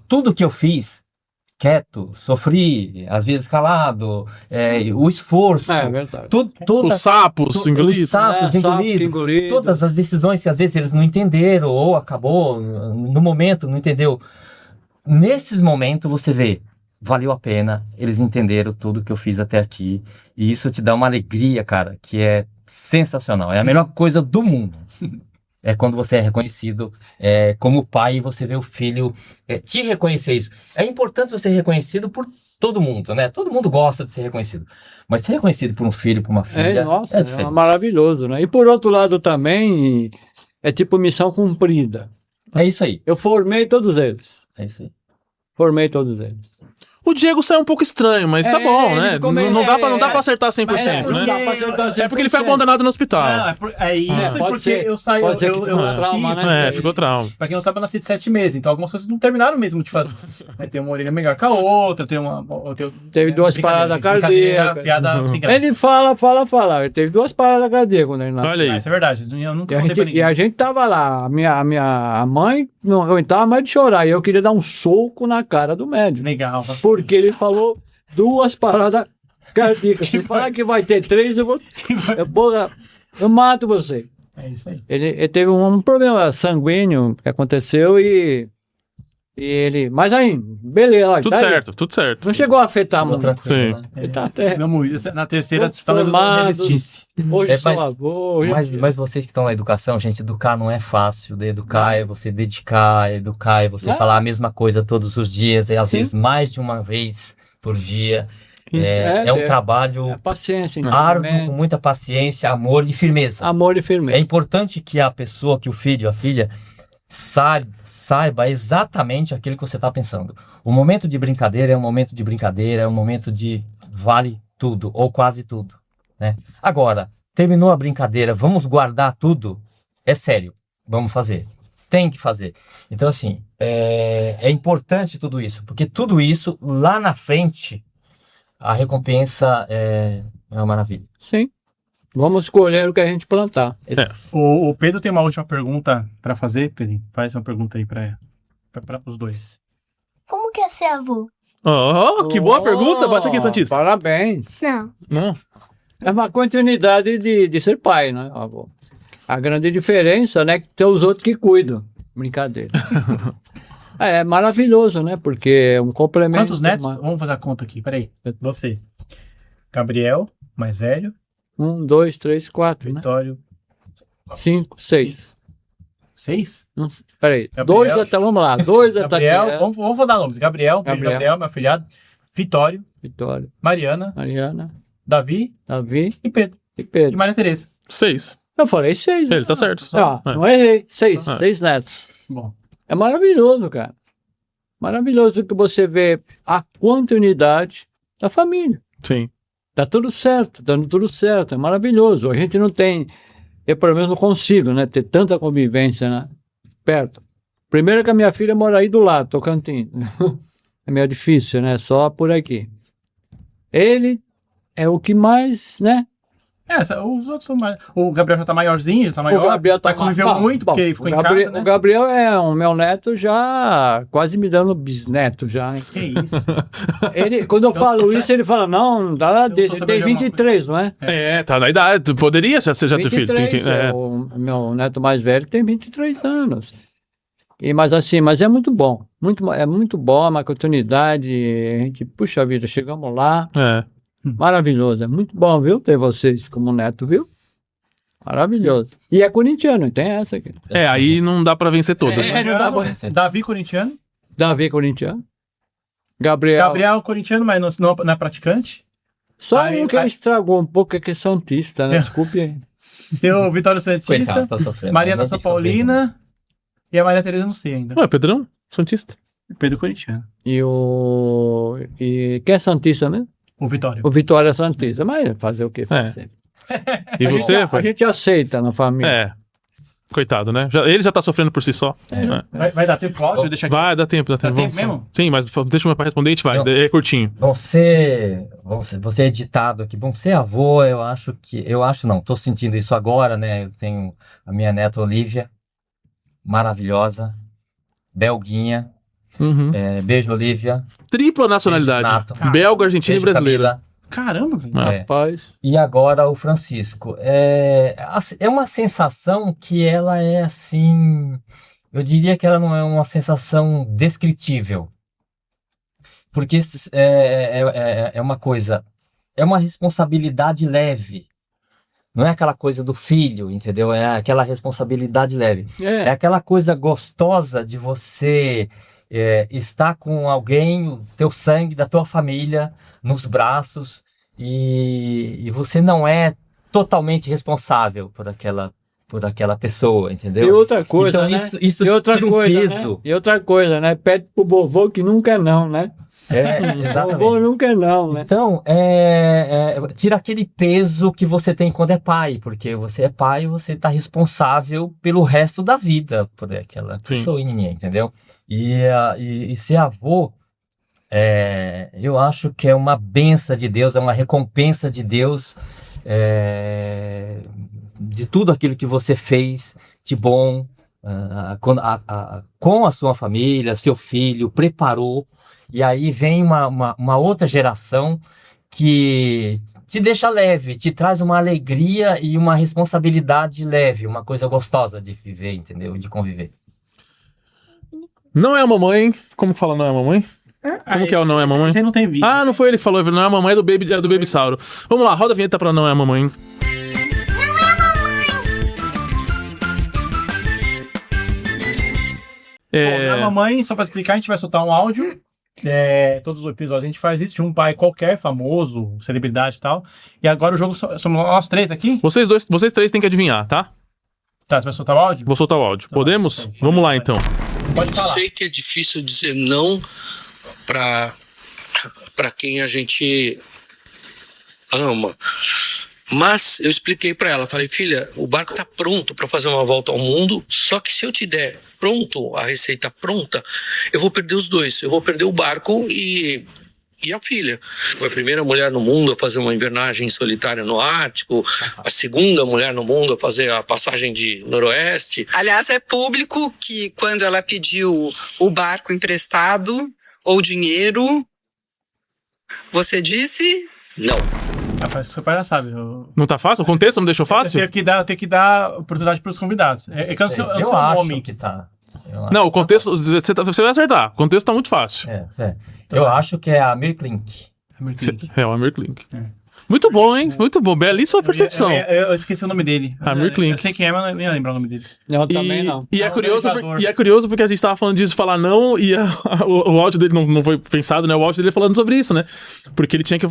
tudo que eu fiz, quieto, sofri, às vezes calado, o esforço, verdade. Os sapos engolidos. Engolido. Todas as decisões que às vezes eles não entenderam, ou acabou, no momento não entendeu. Nesses momentos você vê, valeu a pena, eles entenderam tudo que eu fiz até aqui, e isso te dá uma alegria, cara, que é sensacional, é a melhor coisa do mundo. É quando você é reconhecido como pai e você vê o filho te reconhecer isso. É importante você ser reconhecido por todo mundo, né? Todo mundo gosta de ser reconhecido. Mas ser reconhecido por um filho, por uma filha, Nossa, diferente. maravilhoso, né? E por outro lado também, é tipo missão cumprida. É isso aí. Eu formei todos eles. É isso aí. Formei todos eles. O Diego saiu um pouco estranho, mas tá bom, né? Não dá pra acertar 100%, Não né? dá pra acertar 100%. É porque ele foi abandonado no hospital. Não, é isso, pode porque ser- eu saí. pode ser que eu ficou nasci, trauma, né? Ficou trauma. Pra quem não sabe, eu nasci de 7 meses, então algumas coisas não terminaram mesmo de fazer. Tem uma orelha melhor que a outra, Teve duas paradas cardíacas. Piada sem graça. Ele fala. Ele teve 2 paradas cardíacas quando ele nasceu. Olha aí. Isso é verdade, eu nunca E a, contei pra gente, ninguém. e a gente tava lá, a mãe não aguentava mais de chorar, e eu queria dar um soco na cara do médico, Legal. porque ele falou 2 paradas cardíacas. Se falar que vai ter 3, eu mato você. É isso aí. Ele teve um problema sanguíneo que aconteceu e ele... Mas aí, beleza. ó, Tudo tá aí. certo, tudo certo. Não chegou a afetar Ficou muito. tranquilo, Sim. né? Ele tá até... Vamos, na terceira, Tô falando formado. resistisse. Hoje sou mas- avô. hoje- Mas vocês que estão na educação, gente, educar não é fácil. De educar é você dedicar, educar é você Ah. falar a mesma coisa todos os dias, às Sim. vezes mais de uma vez por dia. É, É um é. trabalho Paciência, árduo, entendimento, com muita paciência, amor e firmeza. amor e É firmeza. importante que a pessoa, que o filho, a filha, saiba exatamente aquilo que você está pensando. O momento de brincadeira é um momento de brincadeira, é um momento de vale tudo, ou quase tudo, né? Agora, terminou a brincadeira, vamos guardar tudo? É sério, vamos fazer. Tem que fazer. Então, assim, é importante tudo isso, porque tudo isso, lá na frente, a recompensa é uma maravilha. Sim. Vamos escolher o que a gente plantar. O Pedro tem uma última pergunta para fazer, Pedro. Faz uma pergunta aí para os dois. Como que é ser avô? Que boa pergunta. Bate aqui, Santista. Parabéns. Não. Não. É uma continuidade de ser pai, né, avô? A grande diferença, né, é que tem os outros que cuidam. Brincadeira. É maravilhoso, né? Porque é um complemento. Quantos netos? Vamos fazer a conta aqui, peraí. Você. Gabriel, mais velho. 1, 2, 3, 4, né? Vitório. 5, 6. 6? Peraí. Gabriel. 2 até, vamos lá. 2 até. Gabriel, vamos dar nomes. Gabriel, meu afilhado. Vitório, Vitória, Mariana, Mariana, Davi Davi e Pedro. e E Pedro. Maria Tereza. 6. Eu falei 6. Ele tá certo. Não errei. 6. É. 6 netos. Bom. É maravilhoso, cara. Maravilhoso que você vê a continuidade da família. Sim. Tá tudo certo, dando tudo certo. É maravilhoso. A gente não tem, eu pelo menos não consigo, né, ter tanta convivência, né, perto. Primeiro que a minha filha mora aí do lado, Tocantins. É meio difícil, né, só por aqui. Ele é o que mais, né? Os outros são mais. O Gabriel já tá maiorzinho, já tá maior. O Gabriel tá conviveu muito, porque ficou em casa, né? O Gabriel é o meu neto já quase me dando bisneto já, hein? Que isso? Ele, quando eu falo isso, ele fala, não dá lá dele. Ele tem 23, não é? Tá na idade. Tu poderia ser já ter filho. 23, o meu neto mais velho tem 23 anos. Mas é muito bom. É muito bom, é uma oportunidade. A gente, puxa vida, chegamos lá. Maravilhoso, é muito bom, viu? Ter vocês como neto, viu? Maravilhoso. E é corintiano, tem essa aqui. Aí não dá pra vencer todas. né? não dá pra... Davi corintiano. Davi corintiano. Gabriel corintiano, mas não é praticante. Só um que estragou um pouco é que é santista, né? Desculpe aí. Tem o Vitório Santista. Coitado, tá sofrendo. Mariana São Paulina. E a Maria Tereza não sei ainda. Ué, Pedrão? Santista. Pedro corintiano. E quem é santista mesmo? O Vitório. O Vitória é santista, mas fazer o que fazer? E você? A gente aceita na família. Coitado, né? Ele já tá sofrendo por si só. Vai dar tempo, Cláudio? Deixa aqui. Vai, dá tempo. Dá tempo mesmo? Sim, mas deixa eu pra responder, a gente vai. Não. É curtinho. Você é editado aqui. Bom, ser avô, tô sentindo isso agora, né? Eu tenho a minha neta Olivia, maravilhosa, belguinha. Beijo, Olivia. Tripla nacionalidade. Beijo, Belga, argentina e Beijo, brasileira. Camila. Caramba, velho. Rapaz. E agora o Francisco. É uma sensação que ela é assim. Eu diria que ela não é uma sensação descritível. Porque é uma coisa. É uma responsabilidade leve. Não é aquela coisa do filho, entendeu? É aquela responsabilidade leve. É aquela coisa gostosa de você estar com alguém, o teu sangue, da tua família, nos braços, e você não é totalmente responsável por aquela pessoa, entendeu? E outra coisa, então, né? isso e outra tira coisa, peso. Né? E outra coisa, né? Pede pro vovô que nunca é não, né? Exatamente. Vovô nunca é não, né? Então, tira aquele peso que você tem quando é pai, porque você é pai e você está responsável pelo resto da vida por aquela pessoinha, entendeu? E ser avô, eu acho que é uma benção de Deus, é uma recompensa de Deus, de tudo aquilo que você fez de bom com a sua família, seu filho, preparou. E aí vem uma outra geração que te deixa leve, te traz uma alegria e uma responsabilidade leve, uma coisa gostosa de viver, entendeu? De conviver. Não é a mamãe. Como fala não é a mamãe? Como que é o não é a mamãe? Você não tem vídeo. Não foi ele que falou, não é a mamãe, é do Baby Sauro. Vamos lá, roda a vinheta pra não é a mamãe. Bom, a mamãe, só pra explicar, a gente vai soltar um áudio. Todos os episódios a gente faz isso de um pai qualquer, famoso, celebridade e tal. E agora o jogo somos nós três aqui? Vocês três têm que adivinhar, tá? Tá, você vai soltar o áudio? Vou soltar o áudio. Podemos? Vamos lá então. Pode falar. Eu sei que é difícil dizer não para quem a gente ama, Mas eu expliquei para ela, falei, filha, o barco tá pronto para fazer uma volta ao mundo, só que se eu te der pronto, a receita pronta, eu vou perder os dois. Eu vou perder o barco e a filha. Foi a primeira mulher no mundo a fazer uma invernagem solitária no Ártico, a segunda mulher no mundo a fazer a passagem de Noroeste. Aliás, é público que quando ela pediu o barco emprestado ou dinheiro, você disse... Não. Seu pai já sabe. Não tá fácil? O contexto não deixou fácil? Tem que dar oportunidade para os convidados. É que eu não sei Eu o acho nome. que tá. Não, o contexto, você vai acertar. O contexto tá muito fácil. Eu acho que é a Mirklink. É o Amir Klink. Muito bom, hein? Muito bom. Belíssima percepção. Eu esqueci o nome dele. Amir Klink. Eu sei quem é, mas não ia lembrar o nome dele. Eu também não. E é Não, curioso, organizador. e é curioso porque a gente tava falando disso, falar não, e o áudio dele não foi pensado, né? O áudio dele falando sobre isso, né? Porque ele tinha que...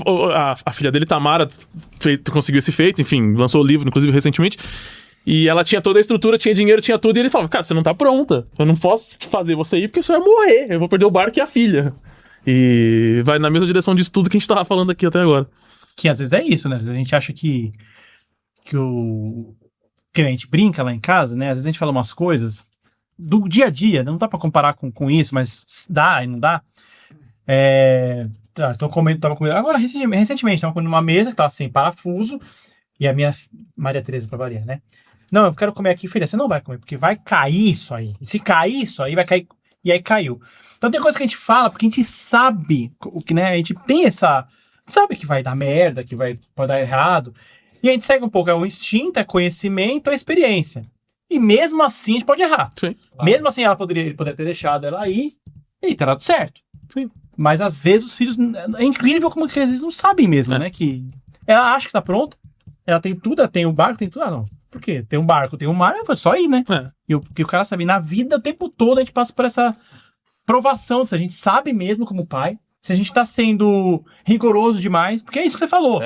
A filha dele, Tamara, conseguiu esse feito, enfim, lançou o livro, inclusive, recentemente. E ela tinha toda a estrutura, tinha dinheiro, tinha tudo. E ele falava, cara, você não tá pronta. Eu não posso fazer você ir porque você vai morrer. Eu vou perder o barco e a filha. E vai na mesma direção disso tudo que a gente tava falando aqui até agora. Que às vezes é isso, né? Às vezes a gente acha que a gente brinca lá em casa, né? Às vezes a gente fala umas coisas do dia a dia, não dá pra comparar com isso, mas dá e não dá. Tava comendo agora, recentemente, tava comendo numa mesa que tava sem parafuso, e a minha Maria Tereza, pra variar, né? Não, eu quero comer aqui, filha, você não vai comer, porque vai cair isso aí. E se cair isso aí, vai cair. E aí caiu. Então tem coisa que a gente fala, porque a gente sabe o que, né? A gente tem essa... Sabe que vai dar merda, que pode dar errado. E a gente segue um pouco, é o instinto, é conhecimento, é experiência. E mesmo assim a gente pode errar. Sim. Mesmo assim ele poderia ter deixado ela aí e ter dado certo. Sim. Mas às vezes os filhos... É incrível como que às vezes não sabem mesmo, né? Que ela acha que tá pronta, ela tem tudo, ela tem o barco, tem tudo. Ah, não. Por quê? Tem um barco, tem um mar, foi só ir, né? Porque o cara sabe, na vida, o tempo todo, a gente passa por essa provação, se a gente sabe mesmo como pai, se a gente tá sendo rigoroso demais, porque é isso que você falou.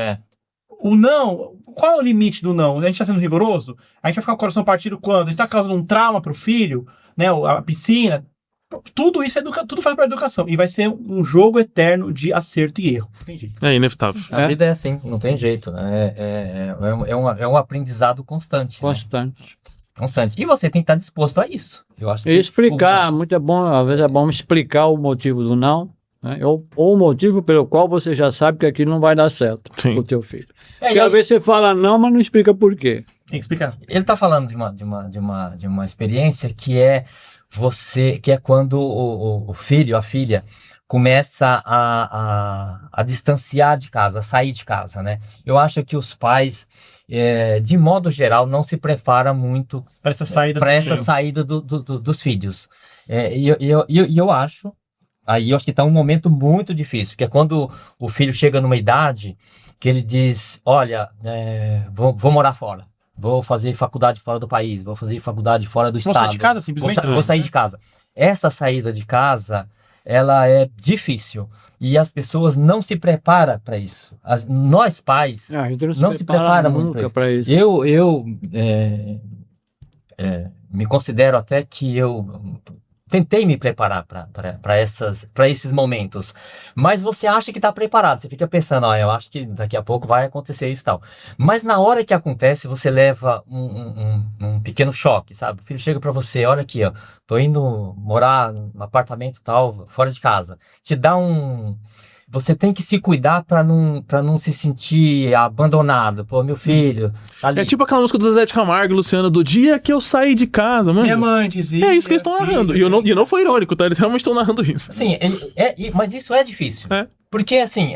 O não, qual é o limite do não? A gente tá sendo rigoroso? A gente vai ficar com o coração partido quando? A gente tá causando um trauma pro filho, né? A piscina. Tudo isso tudo faz para educação. E vai ser um jogo eterno de acerto e erro. Entendi. É inevitável. A vida é assim, não tem jeito. Né? É um aprendizado constante. Constante. E você tem que estar disposto a isso. Eu acho que explicar, muito é bom, às vezes é bom explicar o motivo do não, né? Ou o motivo pelo qual você já sabe que aquilo não vai dar certo Sim. pro teu filho. Porque às vezes você fala não, mas não explica por quê. Tem que explicar. Ele está falando de uma experiência que é quando o filho, a filha, começa a distanciar de casa, a sair de casa, né? Eu acho que os pais, de modo geral, não se preparam muito para essa saída, dos filhos. E eu acho que está um momento muito difícil, que é quando o filho chega numa idade que ele diz, olha, vou morar fora. Vou fazer faculdade fora do país, vou fazer faculdade fora do estado. Vou sair de casa, simplesmente? Vou sair de casa. Essa saída de casa, ela é difícil. E as pessoas não se preparam para isso. Nós pais não se preparam muito para isso. Eu me considero até que eu tentei me preparar para esses momentos. Mas você acha que está preparado. Você fica pensando, eu acho que daqui a pouco vai acontecer isso e tal. Mas na hora que acontece, você leva um pequeno choque, sabe? O filho chega para você, olha aqui, tô indo morar num apartamento tal, fora de casa. Te dá Você tem que se cuidar para não se sentir abandonado. Pô, meu filho. Tá ali. É tipo aquela música do Zezé de Camargo, Luciano, do dia que eu saí de casa, mano. Minha mãe dizia. É isso que eles estão narrando. E não foi irônico, tá? Eles realmente estão narrando isso. Sim, mas isso é difícil. Porque, assim,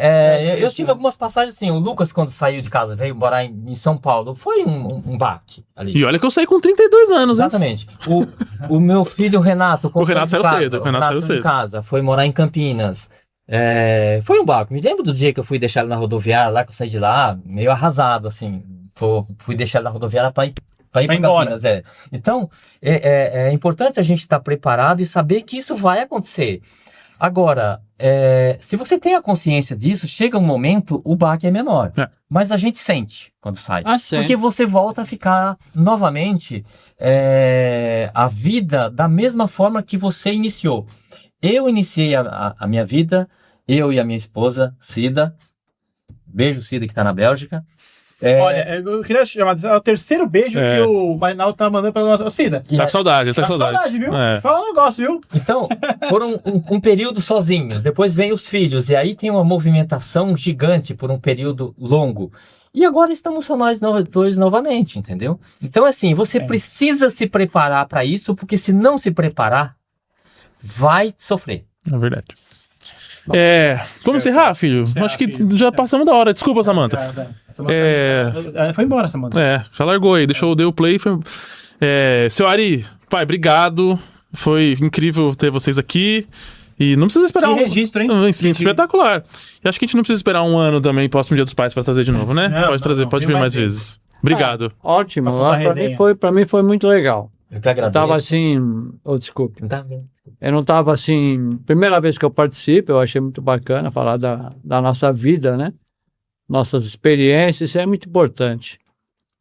eu tive algumas passagens assim. O Lucas, quando saiu de casa, veio morar em São Paulo, foi um baque ali. E olha que eu saí com 32 anos, né? Exatamente. O meu filho, Renato, o Renato saiu cedo. O Renato saiu cedo de casa, foi morar em Campinas. Foi um barco. Me lembro do dia que eu fui deixar ele na rodoviária, lá que eu saí de lá, meio arrasado, assim. Fui deixar ele na rodoviária para ir para Campinas. Então, é importante a gente estar preparado e saber que isso vai acontecer. Agora, se você tem a consciência disso, chega um momento, o baque é menor. Mas a gente sente quando sai. Porque você volta a ficar novamente a vida da mesma forma que você iniciou. Eu iniciei a minha vida, eu e a minha esposa, Cida. Beijo, Cida, que está na Bélgica. Olha, eu queria chamar, é o terceiro beijo que o Marinaldo tá mandando pra nossa. Ô, Cida. Tá com saudade, tá com Tá com saudade, viu? É. Deixa eu falar um negócio, viu? Então, foram um período sozinhos, depois vem os filhos, e aí tem uma movimentação gigante por um período longo. E agora estamos só nós dois novamente, entendeu? Então, assim, você precisa se preparar para isso, porque se não se preparar, vai sofrer. É verdade. Vamos encerrar, filho? Acho que já passamos da hora. Desculpa, Samantha. Foi embora, Samantha. Já largou aí. Deu o play. Seu Ari, pai, obrigado. Foi incrível ter vocês aqui. E não precisa esperar Que registro, hein? Espetacular. E acho que a gente não precisa esperar um ano também, próximo Dia dos Pais, pra trazer de novo, né? Pode vir mais vezes. Obrigado. Ótimo. Pra Pra mim foi muito legal. Eu que agradeço. Eu tava assim... desculpe. Não tá vendo? Eu não estava assim... Primeira vez que eu participo, eu achei muito bacana falar da nossa vida, né? Nossas experiências, isso é muito importante.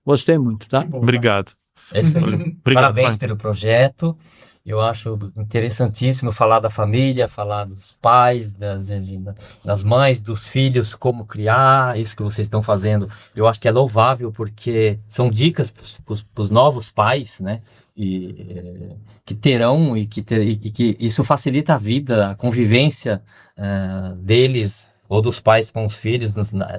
Gostei muito, tá? Obrigado. É isso aí. Obrigado, Parabéns pai. pelo projeto. Eu acho interessantíssimo falar da família, falar dos pais, das mães, dos filhos, como criar, isso que vocês estão fazendo. Eu acho que é louvável, porque são dicas para os novos pais, né? Que terão e que isso facilita a vida, a convivência deles ou dos pais com os filhos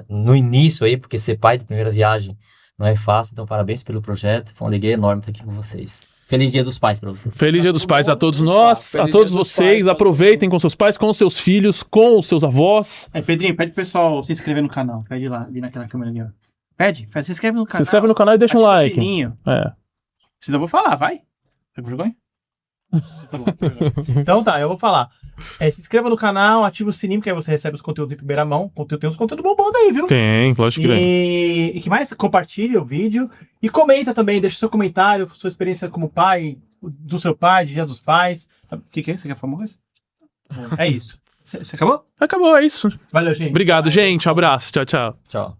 no início aí, porque ser pai de primeira viagem não é fácil. Então, parabéns pelo projeto. Foi uma alegria enorme estar aqui com vocês. Feliz Dia dos Pais para vocês. Feliz Dia dos Pais a todos nós, a todos vocês. Aproveitem com seus pais, com seus filhos, com os seus avós. Pedrinho, pede pro pessoal se inscrever no canal. Pede lá, ali naquela câmera ali, ó. Pede, se inscreve no canal. Se inscreve no canal e deixa um ativa o like. sininho. Senão eu vou falar, vai. Tá com vergonha? Tá bom. Então tá, eu vou falar. Se inscreva no canal, ativa o sininho, porque aí você recebe os conteúdos em primeira mão. Tem uns conteúdos bons aí, viu? Tem, lógico que tem. E que mais? Compartilha o vídeo. E comenta também, deixa seu comentário, sua experiência como pai, do seu pai, de Dia dos Pais. O que é? Você quer falar uma coisa? É isso. Você acabou? Acabou, é isso. Valeu, gente. Obrigado, gente. Um abraço. Tchau, tchau. Tchau.